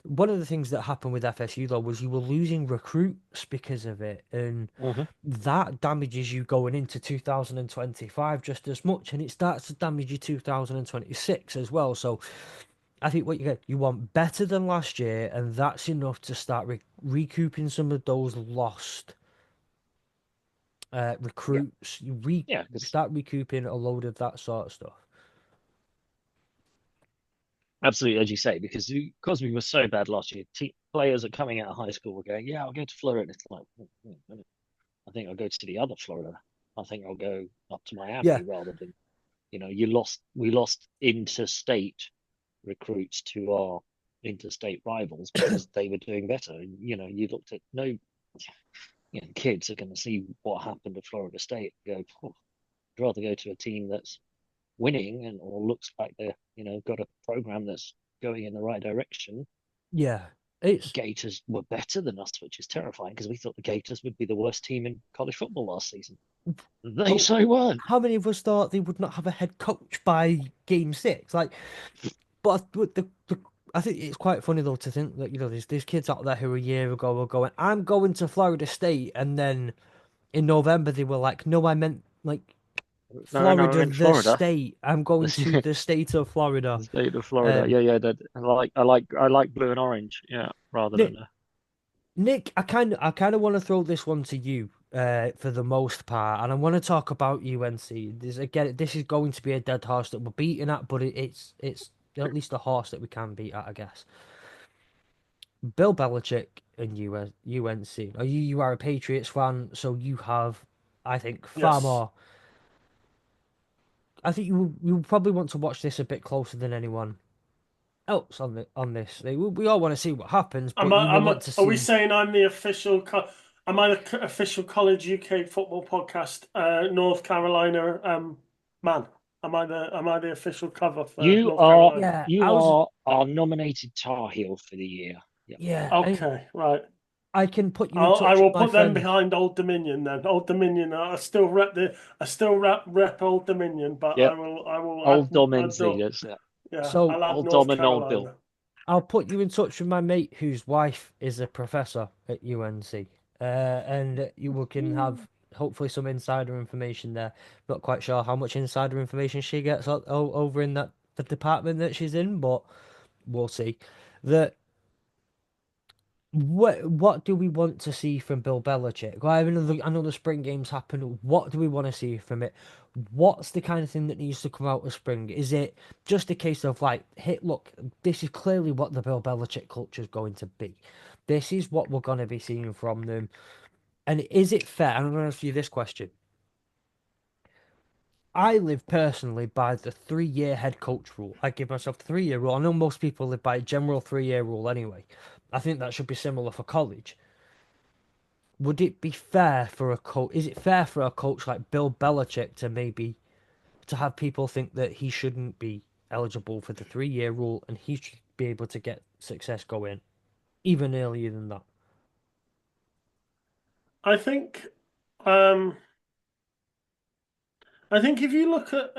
One of the things that happened with FSU though was you were losing recruits because of it, and Mm-hmm. that damages you going into 2025 just as much, and it starts to damage you 2026 as well. So I think what you want better than last year, and that's enough to start recouping some of those lost Yeah. recruits. Yeah. Because Start recouping a load of that sort of stuff. absolutely, as you say, because we were so bad last year, players are coming out of high school were going, yeah, I'll go to Florida. It's like, I think I'll go to the other Florida. I think I'll go up to Yeah, Miami rather than, we lost interstate recruits to our interstate rivals because they were doing better. And, you looked at kids are going to see what happened to Florida State and go, oh, I'd rather go to a team that's winning and or looks like they're, got a program that's going in the right direction. yeah. It's Gators were better than us, which is terrifying because we thought the Gators would be the worst team in college football last season. They but so weren't. how many of us thought they would not have a head coach by game six? Like, but I think it's quite funny though to think that there's kids out there who a year ago were going, I'm going to Florida State, and then in November they were like, no, I meant like No, no, I Florida, meant the Florida. state. I'm going to The the state of Florida. state of Florida. Um, Yeah, yeah. That I like blue and orange. Yeah, rather than Nick, Nick, I kind of want to throw this one to you, for the most part, and I want to talk about UNC. This is going to be a dead horse that we're beating at, but it's at least a horse that we can beat at, I guess. Bill Belichick and UNC. You are a Patriots fan, so you have, I think, far yes. more. I think you probably want to watch this a bit closer than anyone else on this. We all want to see what happens, but you will want to Are we see. saying I'm the official? Am I the official college UK football podcast? North Carolina man. Am I the official cover for you North are Carolina? Yeah, you I was. are our nominated Tar Heel for the year. Yeah. Yeah, and Okay, right. I can put you in I touch with will my put them friend. behind Old Dominion then. Old Dominion. I still rep Old Dominion, but Yep. I will Old Dom add NC. That's it. yeah. So I'll add Old Dom North and Old Bill. Carolina. I'll put you in touch with my mate whose wife is a professor at UNC, and you can have hopefully some insider information there. Not quite sure how much insider information she gets over in the department that she's in, but we'll see. The what do we want to see from Bill Belichick? Well, I know the spring games happen. What do we want to see from it? What's the kind of thing that needs to come out of spring? Is it just a case of like, hey, look, this is clearly what the Bill Belichick culture is going to be. This is what we're going to be seeing from them. And is it fair? And I'm going to ask you this question. I live personally by the 3-year head coach rule. I give myself the 3-year rule. I know most people live by a general 3-year rule anyway. I think that should be similar for college. would it be fair for a coach? Is it fair for a coach like Bill Belichick to maybe to have people think that he shouldn't be eligible for the 3-year rule and he should be able to get success going even earlier than that? I think, um, I think if you look at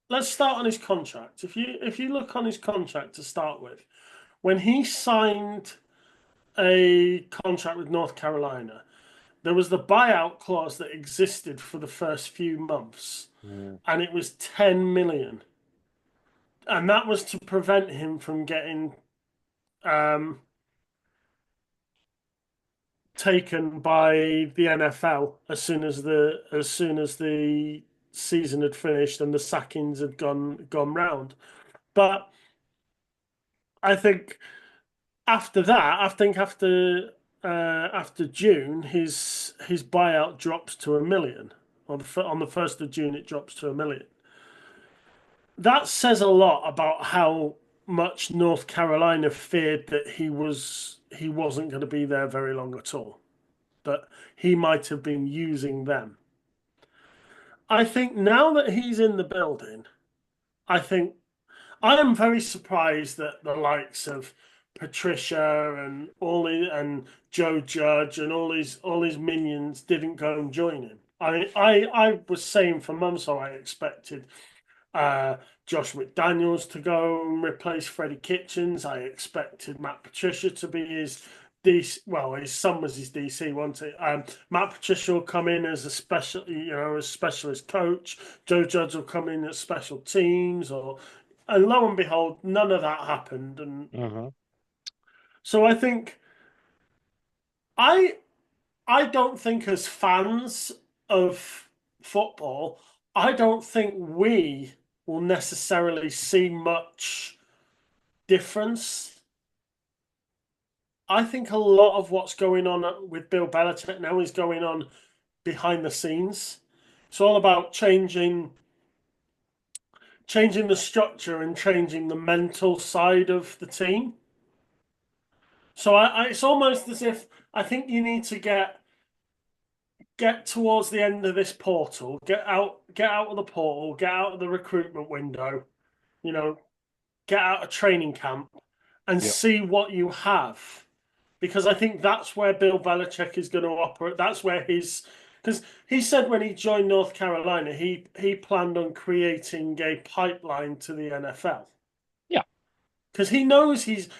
let's start on his contract. If you look on his contract to start with, when he signed a contract with North Carolina, there was the buyout clause that existed for the first few months, and it was 10 million, and that was to prevent him from getting taken by the NFL as soon as the season had finished and the sackings had gone round. But I think after that, after June, his buyout drops to 1 million. On the 1st of June, it drops to 1 million. That says a lot about how much North Carolina feared that he wasn't going to be there very long at all. That he might have been using them. I think now that he's in the building, I think I am very surprised that the likes of Patricia and Joe Judge and all his minions didn't go and join him. I was saying for months, so I expected uh, Josh McDaniels to go and replace Freddie Kitchens. I expected Matt Patricia to be his DC. Well, his son was his DC, wasn't it? Matt Patricia will come in as a specialist coach. Joe Judge will come in as special teams, and lo and behold, none of that happened. And so I think I I don't think as fans of football, I don't think we will necessarily see much difference. I think a lot of what's going on with Bill Belichick now is going on behind the scenes. It's all about changing the structure and changing the mental side of the team. So it's almost as if I think you need to get towards the end of this portal, get out of the portal, get out of the recruitment window, you know, get out of training camp and see what you have. Because I think that's where Bill Belichick is going to operate. That's where because he said when he joined North Carolina, he planned on creating a pipeline to the NFL. Yeah. Because he knows he's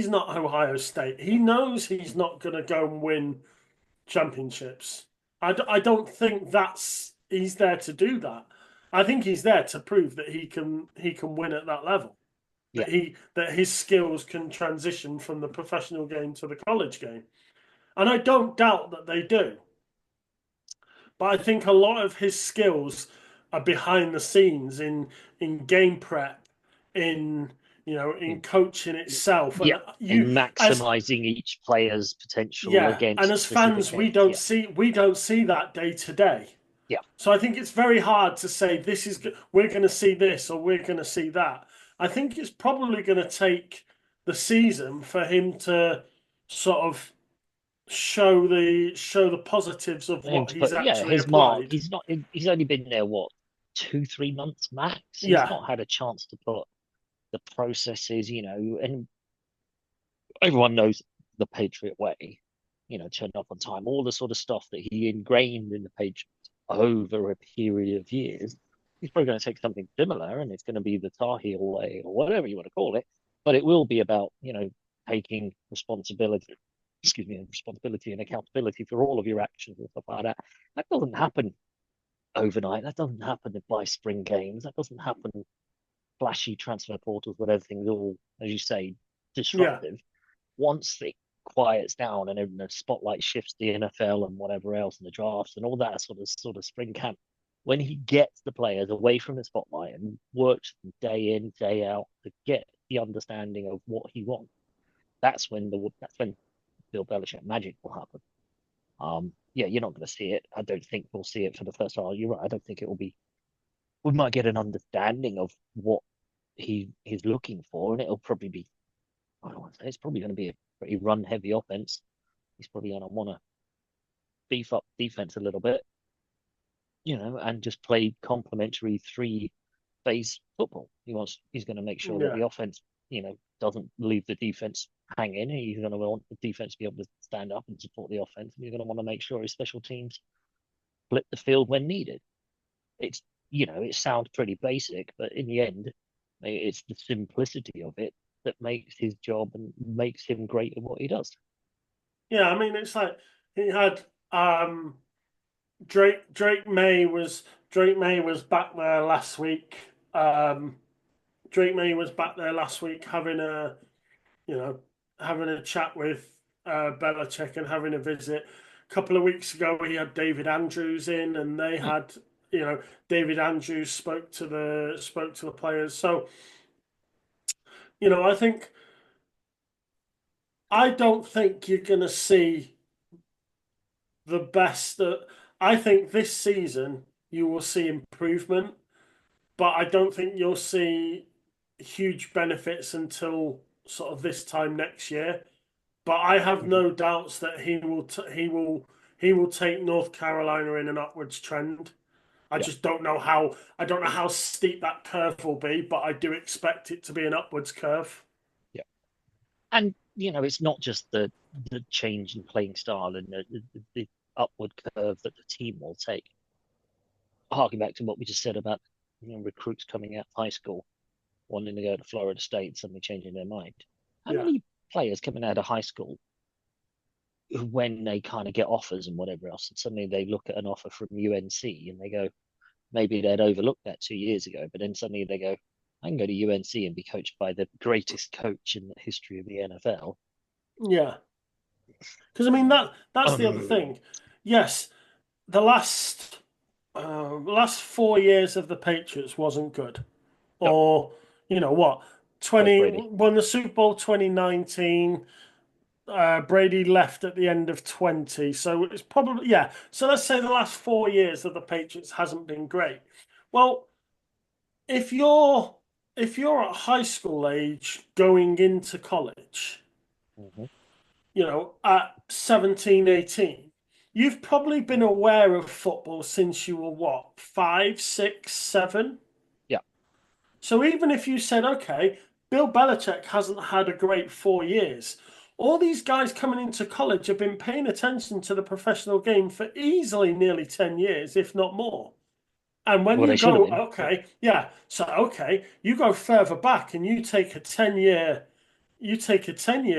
not Ohio State. He knows he's not going to go and win championships. I don't think he's there to do that. I think he's there to prove that he can win at that level. Yeah. That his skills can transition from the professional game to the college game. And I don't doubt that they do. But I think a lot of his skills are behind the scenes in game prep, in coaching itself. And in maximizing each player's potential against. And as fans, we don't see that day to day. Yeah. So I think it's very hard to say we're going to see this or we're going to see that. I think it's probably going to take the season for him to sort of show the positives of what he's actually applied. He's only been there 2-3 months max. He's not had a chance to put the processes, and everyone knows the Patriot way, turn up on time, all the sort of stuff that he ingrained in the Patriots over a period of years. He's probably going to take something similar, and it's going to be the Tar Heel way or whatever you want to call it. But it will be about, taking responsibility and accountability for all of your actions and stuff like that. That doesn't happen overnight. That doesn't happen by spring games. That doesn't happen flashy transfer portals when everything's all, as you say, disruptive. Once it quiets down and the spotlight shifts the NFL and whatever else and the drafts and all that sort of spring camp, when he gets the players away from the spotlight and works day in, day out to get the understanding of what he wants, that's when Bill Belichick magic will happen. You're not going to see it. I don't think we'll see it for the first time. You're right. I don't think it will be. We might get an understanding of what he's looking for, and it'll probably be. I don't want to say it's probably going to be a pretty run-heavy offense. He's probably going to want to beef up defense a little bit, and just play complementary three-phase football. He's going to make sure that the offense, doesn't leave the defense hanging. He's going to want the defense to be able to stand up and support the offense. And he's going to want to make sure his special teams flip the field when needed. It sounds pretty basic, but in the end, it's the simplicity of it that makes his job and makes him great at what he does. Yeah, I mean, it's like he had Drake May was back there last week. Drake May was back there last week having a chat with Belichick and having a visit. A couple of weeks ago, he had David Andrews in, and they had David Andrews spoke to the players. So I don't think you're going to see the best. I think this season you will see improvement, but I don't think you'll see huge benefits until sort of this time next year. But I have no doubts that he will take North Carolina in an upwards trend. I just don't know how steep that curve will be, but I do expect it to be an upwards curve. Yeah. And it's not just the change in playing style and the upward curve that the team will take. Harking back to what we just said about recruits coming out of high school, wanting to go to Florida State, suddenly changing their mind. How many players coming out of high school, when they kind of get offers and whatever else, and suddenly they look at an offer from UNC and they go, maybe they'd overlooked that 2 years ago, but then suddenly they go, I can go to UNC and be coached by the greatest coach in the history of the NFL. Yeah. Because, I mean, that's the other thing. Yes, the last 4 years of the Patriots wasn't good. Or, what? 20 won the Super Bowl 2019. Brady left at the end of 20. So it's probably, So let's say the last 4 years of the Patriots hasn't been great. Well, if you're at high school age going into college, at 17, 18, you've probably been aware of football since you were what, 5, 6, 7? Yeah. So even if you said, okay, Bill Belichick hasn't had a great 4 years, all these guys coming into college have been paying attention to the professional game for easily nearly 10 years, if not more. And when you go, you go further back and you take a 10-year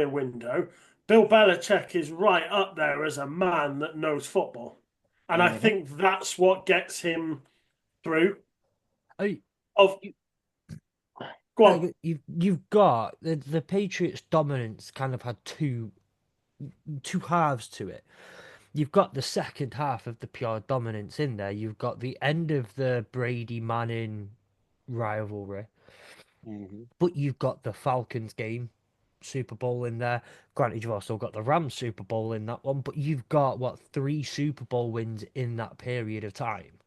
window. Bill Belichick is right up there as a man that knows football. And I think that's what gets him through. Go on. You've got the Patriots' dominance kind of had two halves to it. You've got the second half of the pure dominance in there. You've got the end of the Brady Manning rivalry. But you've got the Falcons game, Super Bowl in there. Granted, you've also got the Rams Super Bowl in that one, but you've got 3 Super Bowl wins in that period of time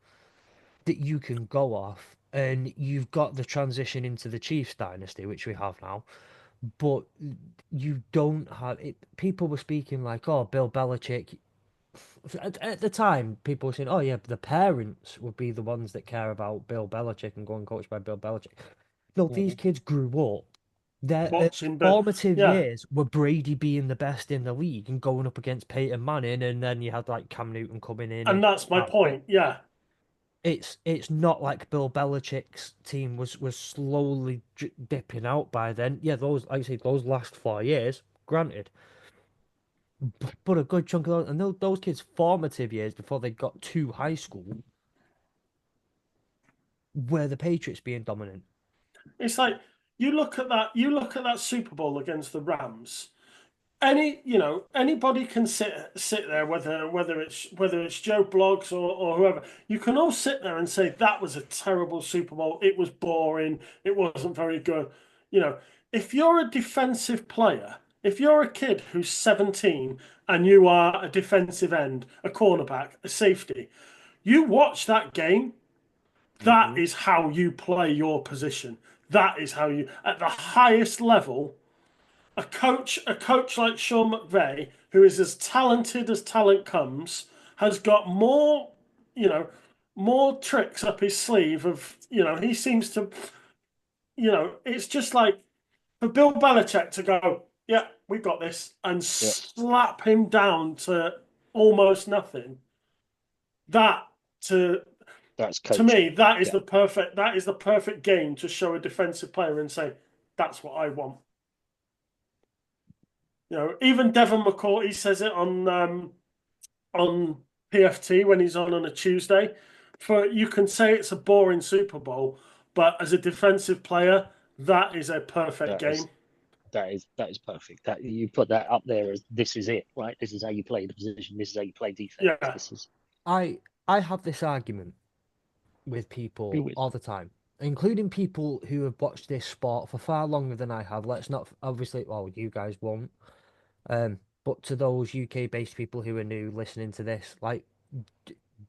that you can go off. And you've got the transition into the Chiefs dynasty, which we have now. But you don't have it. People were speaking like, oh, Bill Belichick. At the time, people were saying, oh, yeah, the parents would be the ones that care about Bill Belichick and going coached by Bill Belichick. No, these kids grew up. Their formative years were Brady being the best in the league and going up against Peyton Manning, and then you had like Cam Newton coming in. And that's my point, It's not like Bill Belichick's team was slowly dipping out by then. Yeah, those, like I say, those last 4 years, granted. But a good chunk of those, and those kids' formative years before they got to high school, were the Patriots being dominant. It's like you look at that Super Bowl against the Rams. Anybody can sit there, whether it's Joe Blogs or whoever. You can all sit there and say that was a terrible Super Bowl. It was boring. It wasn't very good. If you're a defensive player, if you're a kid who's 17 and you are a defensive end, a cornerback, a safety, you watch that game. That is how you play your position. That is how you, at the highest level. A coach like Sean McVay, who is as talented as talent comes, has got more, more tricks up his sleeve of, he seems to, it's just like for Bill Belichick to go, yeah, we got this, and Yeah. slap him down to almost nothing. That That's to coaching. me, that is the perfect game to show a defensive player and say, that's what I want. Even Devon McCourt, he says it on PFT when he's on a Tuesday. You can say it's a boring Super Bowl, but as a defensive player, that is a perfect game. That is perfect. That you put that up there as this is it, right? This is how you play the position. This is how you play defense. Yeah. This is. I have this argument with people all the time, including people who have watched this sport for far longer than I have. Let's not obviously, well, you guys won't. But to those UK-based people who are new listening to this, like,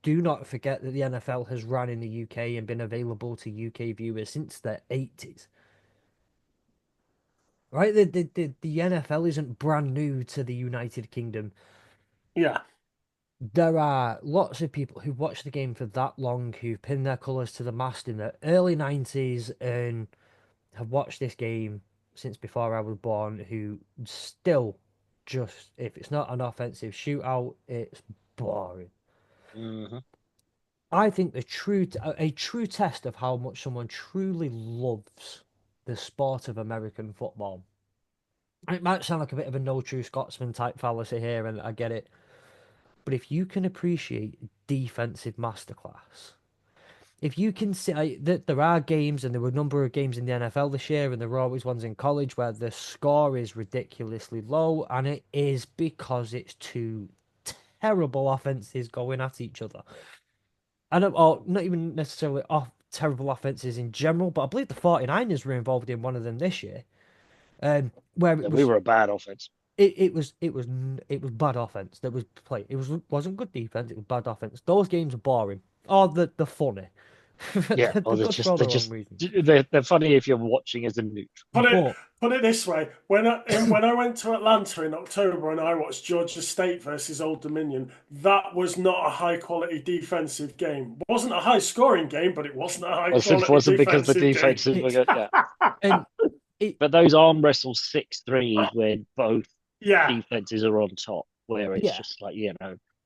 do not forget that the NFL has run in the UK and been available to UK viewers since the 80s. Right? The NFL isn't brand new to the United Kingdom. Yeah. There are lots of people who've watched the game for that long, who've pinned their colours to the mast in the early 90s and have watched this game since before I was born, who still just, if it's not an offensive shootout, it's boring. Mm-hmm. I think a true test of how much someone truly loves the sport of American football. It might sound like a bit of a no true Scotsman type fallacy here, and I get it. But if you can appreciate defensive masterclass, if you can see that there are games, and there were a number of games in the NFL this year, and there were always ones in college where the score is ridiculously low, and it is because it's two terrible offenses going at each other. Or not even necessarily terrible offenses in general, but I believe the 49ers were involved in one of them this year. Where we were a bad offense. It was bad offense that was played. Wasn't good defense. It was bad offense. Those games are boring. Or they're funny. Yeah, they're good for all their own reasons. They're funny if you're watching as a neutral. Put it this way: when I went to Atlanta in October and I watched Georgia State versus Old Dominion, that was not a high quality defensive game. It wasn't a high scoring game, but it wasn't a high quality it wasn't because the defensive defenses were good. Yeah. And but those arm wrestles 6-3 when both defenses are on top, where it's just like,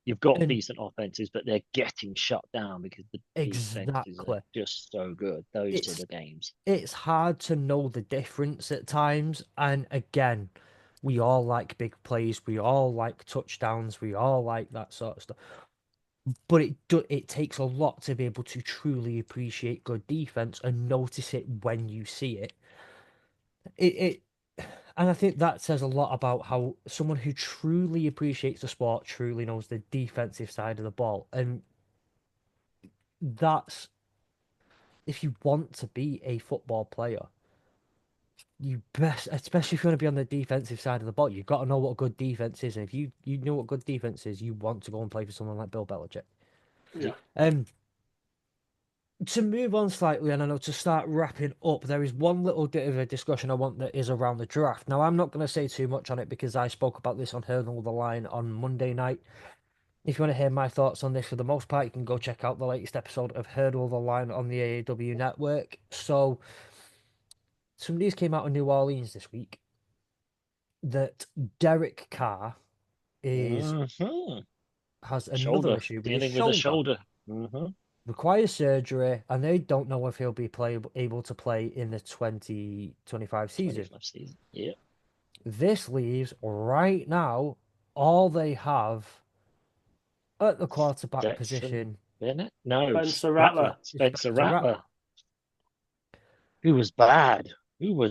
you've got decent offenses, but they're getting shut down because the defenses are just so good. Those are the games. It's hard to know the difference at times. And again, we all like big plays. We all like touchdowns. We all like that sort of stuff. But it takes a lot to be able to truly appreciate good defense and notice it when you see it. And I think that says a lot about how someone who truly appreciates the sport truly knows the defensive side of the ball. And that's, if you want to be a football player, you best, especially if you want to be on the defensive side of the ball, you've got to know what good defense is. And if you know what good defense is, you want to go and play for someone like Bill Belichick. Yeah. To move on slightly, and I know to start wrapping up, there is one little bit of a discussion I want that is around the draft. Now, I'm not going to say too much on it because I spoke about this on Hurdle the Line on Monday night. If you want to hear my thoughts on this for the most part, you can go check out the latest episode of Hurdle the Line on the AAW Network. So, some news came out of New Orleans this week that Derek Carr has another issue with his shoulder. Requires surgery, and they don't know if he'll be able to play in the 2025 season. Yeah. This leaves right now all they have at the quarterback position. Bennett? No, Spencer Rattler. Spencer Rattler. Who was bad? When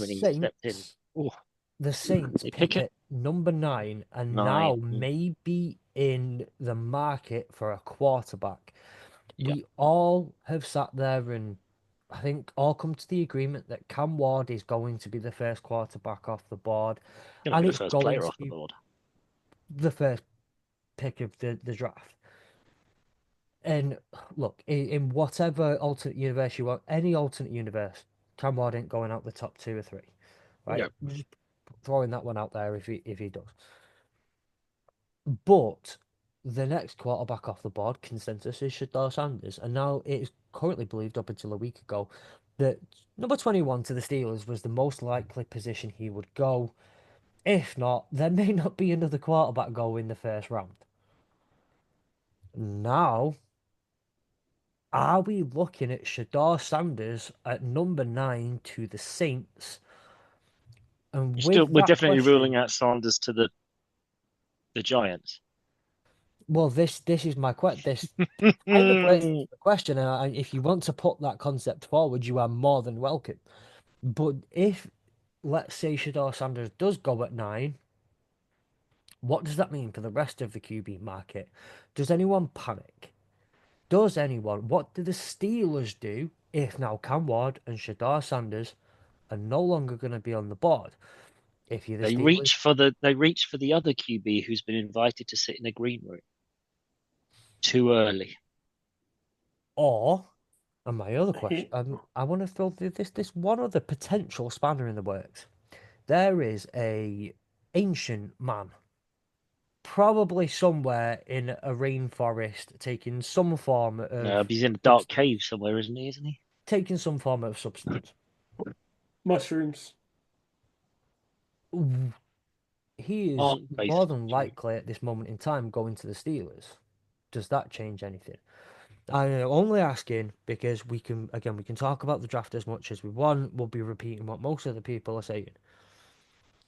he stepped in? Ooh. The Saints pick at number 9 and now maybe in the market for a quarterback. Yeah. We all have sat there and I think all come to the agreement that Cam Ward is going to be the first quarterback off the board. And it's the first player off the board. The first pick of the draft. And look, in whatever alternate universe you want, any alternate universe, Cam Ward ain't going out the top 2 or 3. Right? Yep. Just throwing that one out there if he does. But the next quarterback off the board consensus is Shador Sanders, and now it is currently believed up until a week ago that number 21 to the Steelers was the most likely position he would go. If not, there may not be another quarterback go in the first round. Now, are we looking at Shador Sanders at number 9 to the Saints? And We're definitely ruling out Sanders to the Giants. Well, this is my this kind of raises the question, and if you want to put that concept forward, you are more than welcome. But if, let's say, Shador Sanders does go at 9, what does that mean for the rest of the QB market? Does anyone panic? Does anyone? What do the Steelers do if now Cam Ward and Shador Sanders are no longer going to be on the board? If you're the They Steelers, reach for the other QB who's been invited to sit in the green room too early. or, and my other question, I want to throw this one other potential spanner in the works. There is a ancient man, probably somewhere in a rainforest, taking some form of He's in a dark cave somewhere, isn't he? Isn't he? taking some form of substance. Mushrooms. He is more than likely at this moment in time going to the Steelers. Does that change anything? I'm only asking because we can talk about the draft as much as we want. We'll be repeating what most of the people are saying.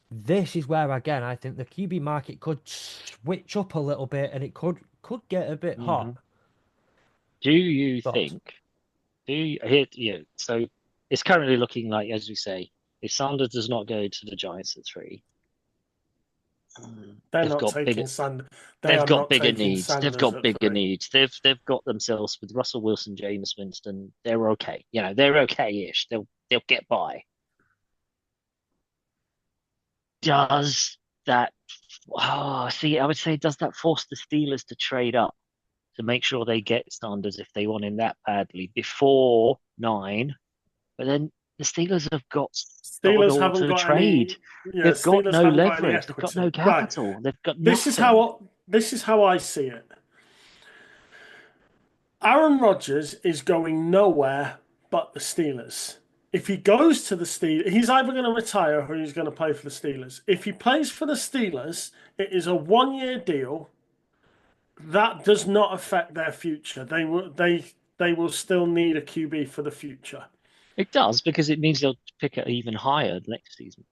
This is where again I think the QB market could switch up a little bit, and it could get a bit hot. Do you think? So it's currently looking like, as we say, if Sanders does not go to the Giants at 3, they've got bigger needs. They've got bigger needs. They've got themselves with Russell Wilson, Jameis Winston. They're okay. They're okay-ish. They'll get by. Does that? I would say, does that force the Steelers to trade up to make sure they get Sanders if they want him that badly before 9? But then the Steelers have got haven't got trade. They've got no leverage. They've got no capital. Right. They've got nothing. This is how I see it. Aaron Rodgers is going nowhere but the Steelers. If he goes to the Steelers, he's either going to retire or he's going to play for the Steelers. If he plays for the Steelers, it is a 1-year deal. That does not affect their future. They will still need a QB for the future. It does, because it means they'll pick it even higher next season.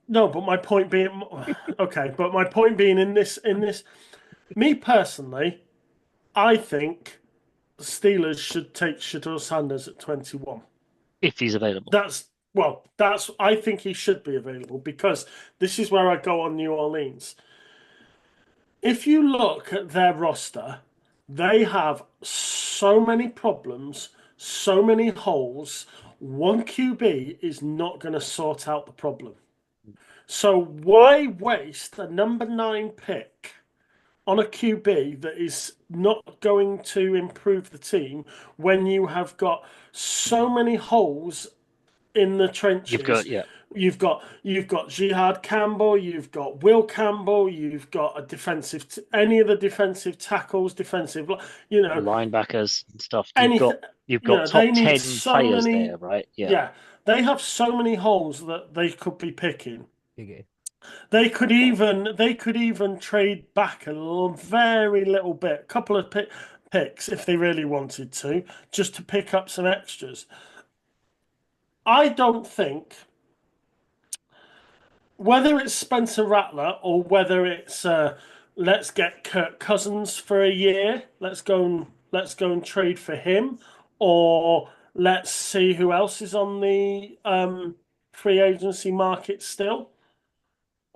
No, but my point being, in this, me personally, I think the Steelers should take Shador Sanders at 21. If he's available. I think he should be available, because this is where I go on New Orleans. If you look at their roster, they have so many problems, so many holes. One QB is not going to sort out the problem. So why waste a number 9 pick on a QB that is not going to improve the team when you have got so many holes in the trenches? You've got Jihad Campbell, you've got Will Campbell, you've got any of the defensive tackles, linebackers and stuff. You've got top 10 players there, right? Yeah, they have so many holes that they could be picking. Okay. They could even trade back a very little bit, a couple of picks if they really wanted to, just to pick up some extras. I don't think, whether it's Spencer Rattler or whether it's let's get Kirk Cousins for a year, let's go and trade for him, or let's see who else is on the free agency market still.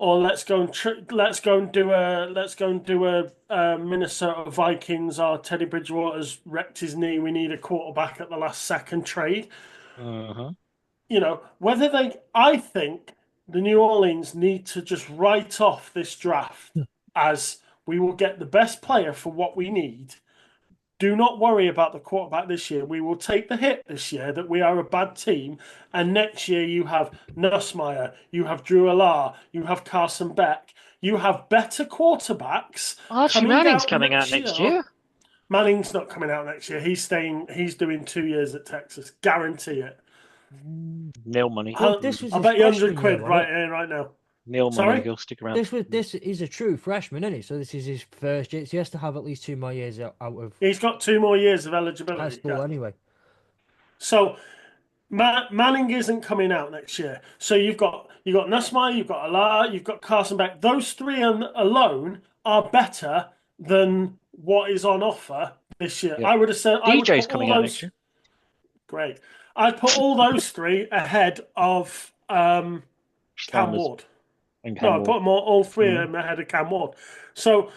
Or let's go and do a Minnesota Vikings. Or Teddy Bridgewater's wrecked his knee. We need a quarterback at the last second trade. I think the New Orleans need to just write off this draft as we will get the best player for what we need. Do not worry about the quarterback this year. We will take the hit this year that we are a bad team. And next year you have Nussmeier, you have Drew Allar, you have Carson Beck, You have better quarterbacks Archie coming Manning's out coming out next year. year. Manning's not coming out next year. He's staying. He's doing 2 years at Texas. Guarantee it. Nil money. Well, this was I'll his bet you 100 freshman year, quid wasn't right it? here, right now. Nil money. Sorry? He'll stick around. This is a true freshman, isn't he? So this is his first year. So he has to have at least 2 more years out of He's got 2 more years of high eligibility. school anyway. So Manning isn't coming out next year. So you've got Nussmeier, you've got Alar, you've got Carson Beck. Those three alone are better than what is on offer this year. Yeah. I would have said I would DJ's put coming all out those. next year. Great. I'd put all those three ahead of Cam Sanders Ward. and No, Cam I Ward. put them all three of them ahead of Cam Ward. So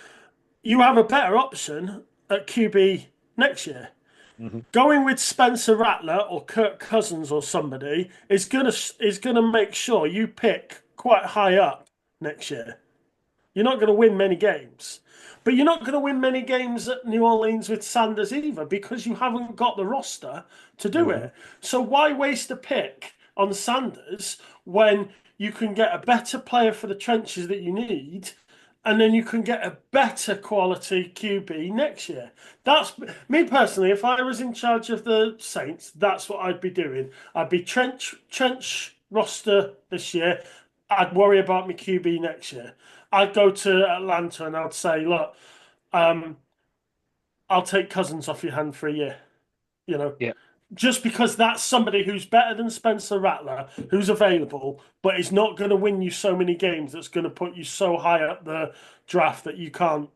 you have a better option at QB next year. Going with Spencer Rattler or Kirk Cousins or somebody is gonna make sure you pick quite high up next year. You're not going to win many games, but you're not going to win many games at New Orleans with Sanders either because you haven't got the roster to do it. So why waste a pick on Sanders when you can get a better player for the trenches that you need? And then you can get a better quality QB next year. That's me personally. If I was in charge of the Saints, that's what I'd be doing. I'd be trench roster this year. I'd worry about my QB next year. I'd go to Atlanta and I'd say, look, I'll take Cousins off your hand for a year. You know, Yeah. just because that's somebody who's better than Spencer Rattler, who's available, but is not going to win you so many games that's going to put you so high up the draft that you can't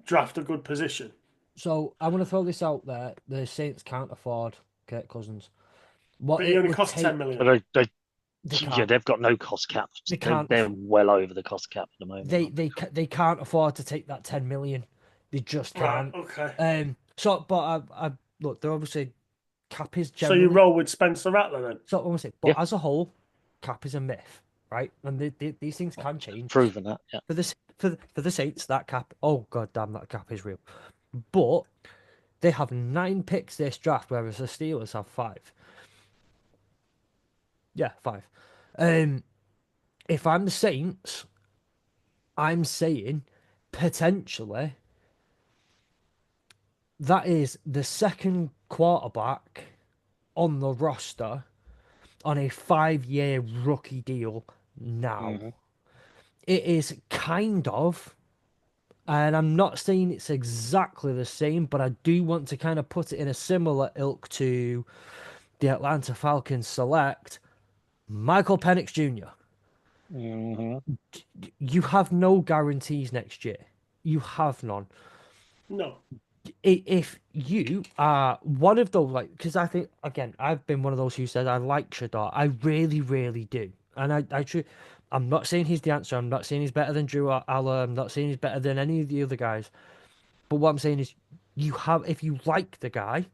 draft a good position. So I want to throw this out there: the Saints can't afford Kirk Cousins. What But he it only would costs take, 10 million. But they yeah, can't. they've got no cost cap. They can't. They're well over the cost cap at the moment. They can't afford to take that 10 million. They just Right, can't. okay. So, but I look, they're obviously cap is So generally. you roll with Spencer Rattler then? So I want to say, but as a whole, cap is a myth, right? And these things can change. Proven that, yeah. For the Saints, that cap. Oh god damn, that cap is real. But they have 9 picks this draft, whereas the Steelers have 5. Yeah, 5. If I'm the Saints, I'm saying potentially that is the second quarterback on the roster on a 5-year rookie deal now. It is kind of, and I'm not saying it's exactly the same, but I do want to kind of put it in a similar ilk to the Atlanta Falcons select Michael Penix Jr. You have no guarantees next year. You have none. No. If you are one of those, like, because I think, again, I've been one of those who said I like Shadar. I really, really do. And I'm not saying he's the answer. I'm not saying he's better than Drew Aller. I'm not saying he's better than any of the other guys. But what I'm saying is, if you like the guy,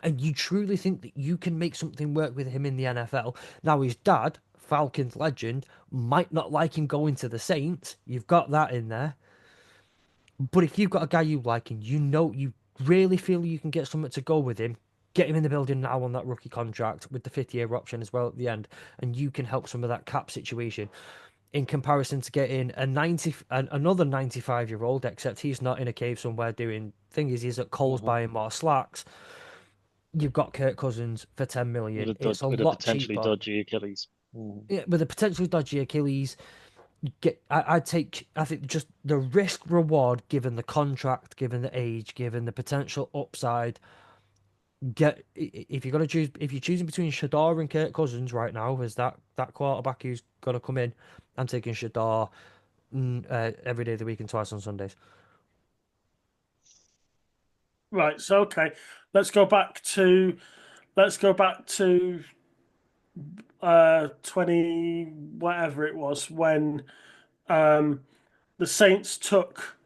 and you truly think that you can make something work with him in the NFL. Now, his dad, Falcons legend, might not like him going to the Saints. You've got that in there. But if you've got a guy you like and you really feel you can get something to go with him, get him in the building now on that rookie contract with the 5th-year option as well at the end, and you can help some of that cap situation in comparison to getting another 95-year-old, except he's not in a cave somewhere doing he's at Coles buying more slacks. You've got Kirk Cousins for 10 million. It's a lot potentially cheaper. dodgy Achilles. Yeah, with a potentially dodgy Achilles. I think just the risk reward, given the contract, given the age, given the potential upside. If you're choosing between Shadar and Kirk Cousins right now, as that quarterback who's gonna come in, I'm taking Shadar every day of the week and twice on Sundays. Right. So okay, let's go back to 20 whatever it was when the Saints took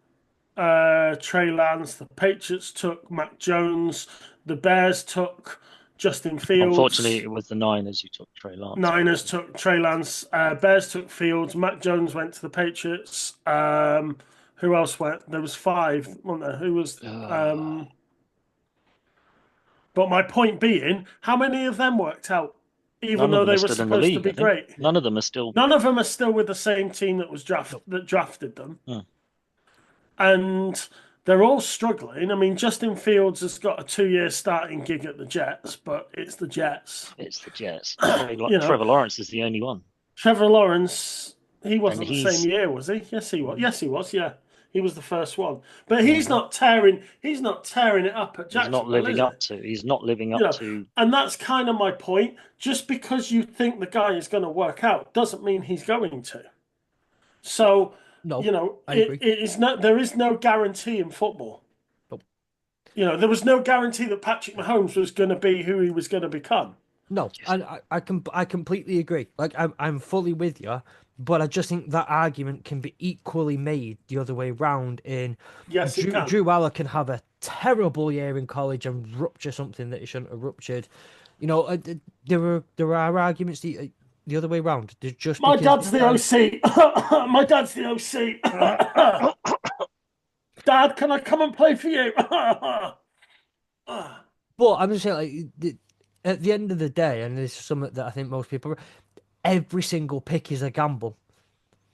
Trey Lance, the Patriots took Mac Jones, the Bears took Justin Fields. Unfortunately, it was the Niners who took Trey Lance. Niners took Trey Lance. Bears took Fields. Mac Jones went to the Patriots. Who else went? There was 5, wasn't there? Who was? But my point being, how many of them worked out? even though they were supposed to be great. None of them are still. None of them are still with the same team that was drafted them. And they're all struggling. I mean, Justin Fields has got a 2-year starting gig at the Jets, but it's the Jets. It's the Jets. Trevor Lawrence is the only one. Trevor Lawrence, he wasn't the same year, was he? Yes, he was. Yes, he was. Yeah, he was the first one. But he's not tearing. He's not tearing it up at Jacksonville. He's not living up to. And that's kind of my point. Just because you think the guy is going to work out doesn't mean he's going to. So. No, it is not. There is no guarantee in football. Nope. There was no guarantee that Patrick Mahomes was going to be who he was going to become. No, and I completely agree. Like I'm fully with you, but I just think that argument can be equally made the other way round. Yes, it can. Drew Aller can have a terrible year in college and rupture something that he shouldn't have ruptured. There are arguments the other way around. My dad's the OC. My dad's the OC. Dad, can I come and play for you? But I'm just saying, like, at the end of the day, and this is something that I think most people, every single pick is a gamble.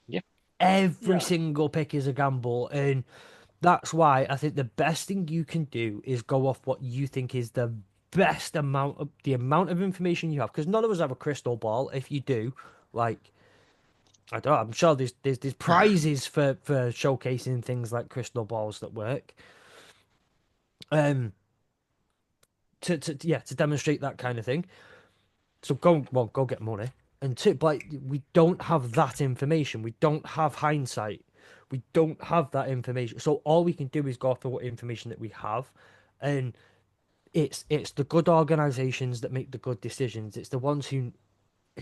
Yeah. Every single pick is a gamble, and that's why I think the best thing you can do is go off what you think is the amount of information you have, because none of us have a crystal ball. If you do, like, I don't know, I'm sure there's prizes for showcasing things like crystal balls that work. To demonstrate that kind of thing. So go get money. And two, but we don't have that information. We don't have hindsight. We don't have that information. So all we can do is go for what information that we have, and it's the good organizations that make the good decisions. It's the ones who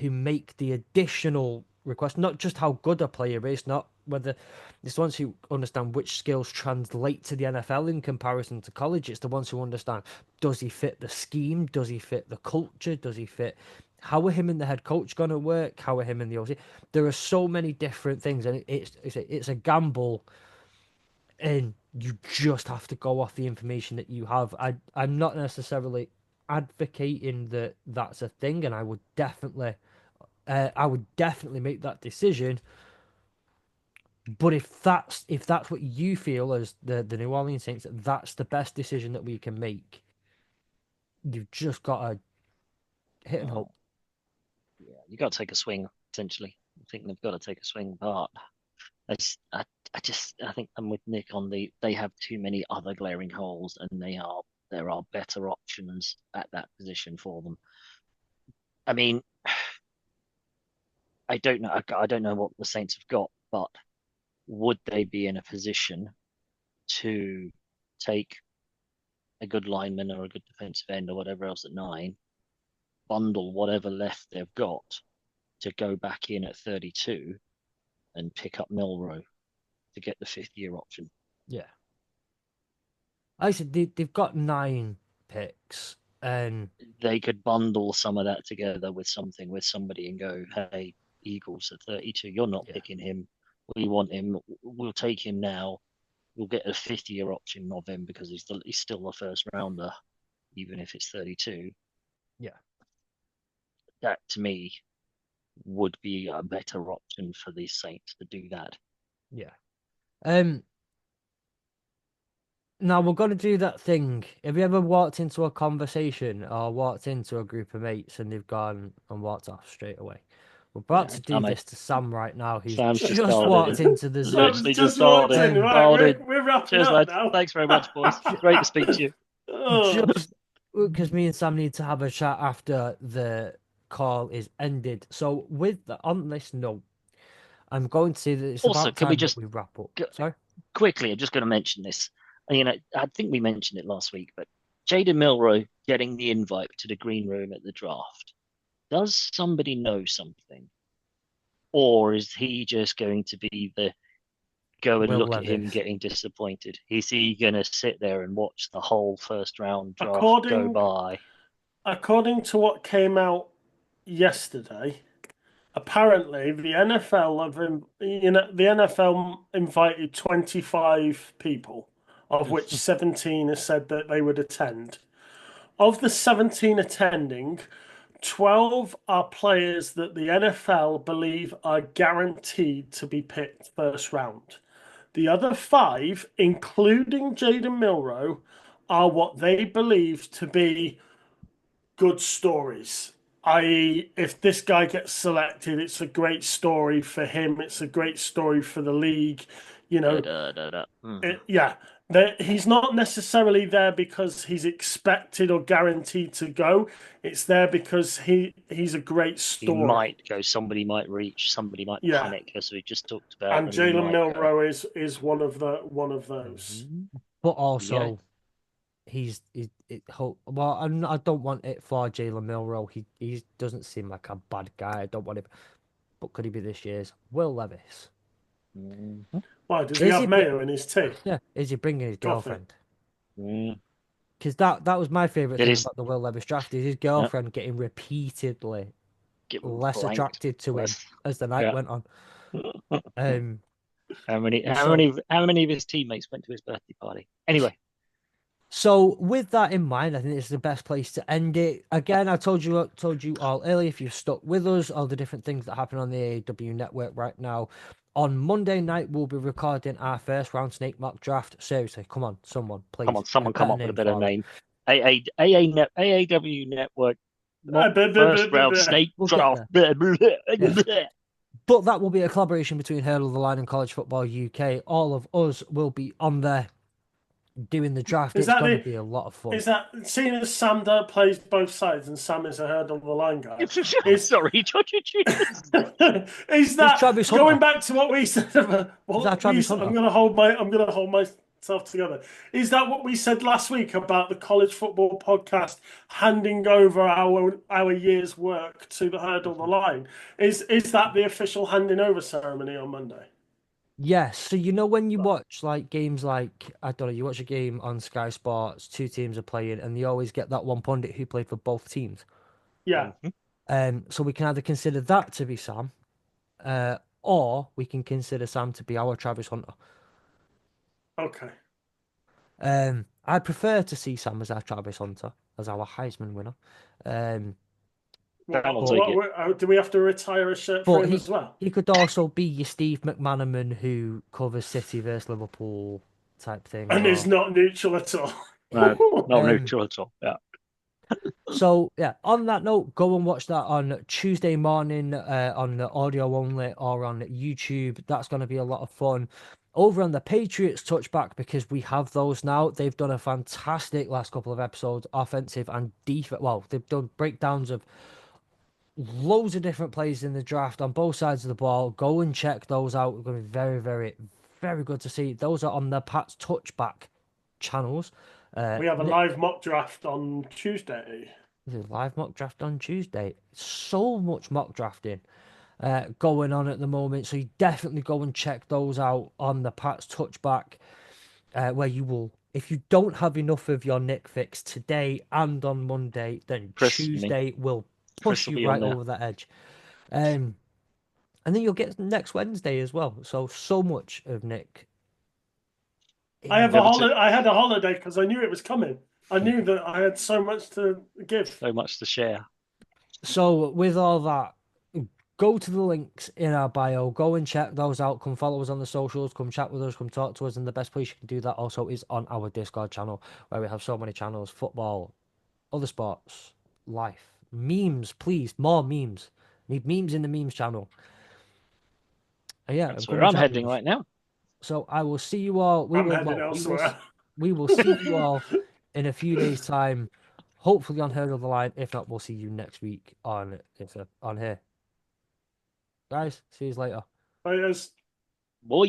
make the additional requests, not just how good a player is, not whether it's the ones who understand which skills translate to the NFL in comparison to college. It's the ones who understand, does he fit the scheme? Does he fit the culture? Does he fit? How are him and the head coach going to work? How are him and the OC? There are so many different things, and it's a gamble, and you just have to go off the information that you have. I'm not necessarily advocating that that's a thing, and I would definitely make that decision. But if that's what you feel as the New Orleans Saints, that's the best decision that we can make, you've just got to hit and hope. Yeah, you got to take a swing. Essentially, I think they've got to take a swing. But I think I'm with Nick on they have too many other glaring holes, and there are better options at that position for them. I mean, I don't know. I don't know what the Saints have got, but would they be in a position to take a good lineman or a good defensive end or whatever else at 9, bundle whatever left they've got to go back in at 32 and pick up Milroe to get the 5th-year option? Yeah. I said they've got 9 picks, and they could bundle some of that together with somebody and go, hey, Eagles at 32, you're not picking him. We want him. We'll take him now. We'll get a 5th-year option of him because he's still a first rounder, even if it's 32. Yeah. That to me would be a better option for the Saints to do that. Yeah. Now we're going to do that thing. Have you ever walked into a conversation or walked into a group of mates and they've gone and walked off straight away? We're about to do this to Sam right now. He's just walked into the Zoom. Literally just started. Right, we're wrapping Cheers, up lads. now. Thanks very much, boys. Great to speak to you. Just because me and Sam need to have a chat after the call is ended. So on this note, I'm going to say that it's also, about time that we wrap up. Sorry? Quickly, I'm just going to mention this. I think we mentioned it last week, but Jaden Milroe getting the invite to the green room at the draft. Does somebody know something? Or is he just going to be the go and look at him getting disappointed? Is he going to sit there and watch the whole first round draft go by? According to what came out yesterday, apparently the NFL invited 25 people, of which 17 have said that they would attend. Of the 17 attending, 12 are players that the NFL believe are guaranteed to be picked first round. The other 5, including Jaden Milroe, are what they believe to be good stories. I.e., if this guy gets selected, it's a great story for him. It's a great story for the league. You know, he's not necessarily there because he's expected or guaranteed to go. It's there because he's a great story. He might go. Somebody might reach. Somebody might panic, as we just talked about. And Jalen Milroe is one of those. But also, well, I don't want it for Jalen Milroe. He doesn't seem like a bad guy. I don't want it. But could he be this year's Will Levis? Why does he have Mayo in his team? Yeah, is he bringing his girlfriend? Mm. Because that was my favourite thing about the Will Levis draft is his girlfriend getting repeatedly less attracted to him as the night went on. How many of his teammates went to his birthday party? Anyway. So with that in mind, I think this is the best place to end it. Again, I told you all earlier, if you've stuck with us, all the different things that happen on the AAW network right now. On Monday night, we'll be recording our first round snake mock draft. Seriously, come on, someone, please. Someone come up with a better name. AAW Network first round snake draft. But that will be a collaboration between Hurdle the Line and College Football UK. All of us will be on there doing the draft. It's going to be a lot of fun. Is that seeing as Sam plays both sides and Sam is a Hurdle the Line guy? Sorry, is that going back to what we said about I'm going to hold myself together. Is that what we said last week about the College Football Podcast handing over our year's work to the Hurdle the Line? Is that the official handing over ceremony on Monday? Yes, so you know when you watch games I don't know, you watch a game on Sky Sports, 2 teams are playing, and you always get that one pundit who played for both teams. Yeah. So we can either consider that to be Sam, or we can consider Sam to be our Travis Hunter. Okay. I prefer to see Sam as our Travis Hunter, as our Heisman winner. Do we have to retire a shirt for him as well? He could also be your Steve McManaman who covers City versus Liverpool type thing. And is not neutral at all. No, not neutral at all. Yeah. So, on that note, go and watch that on Tuesday morning on the audio only or on YouTube. That's going to be a lot of fun. Over on the Patriots touchback, because we have those now, they've done a fantastic last couple of episodes, offensive and defense. Well, they've done breakdowns of loads of different plays in the draft on both sides of the ball. Go and check those out. We're going to be very, very, very good to see. Those are on the Pat's Touchback channels. We have a live mock draft on Tuesday. There's a live mock draft on Tuesday. So much mock drafting going on at the moment. So you definitely go and check those out on the Pat's Touchback, where you will, if you don't have enough of your Nick fix today and on Monday, then Tuesday will push you right over that edge. And then you'll get next Wednesday as well. So much of Nick. I had a holiday because I knew it was coming. I knew that I had so much to give. So much to share. So with all that, go to the links in our bio. Go and check those out. Come follow us on the socials. Come chat with us. Come talk to us. And the best place you can do that also is on our Discord channel, where we have so many channels: football, other sports, life, memes. Please, more memes. Need memes in the memes channel. That's where I'm heading right now. So I will see you all. We will see you all in a few days' time. Hopefully on Hurdle the Line. If not, we'll see you next week on here. Guys, see you later. Bye, guys. Boy.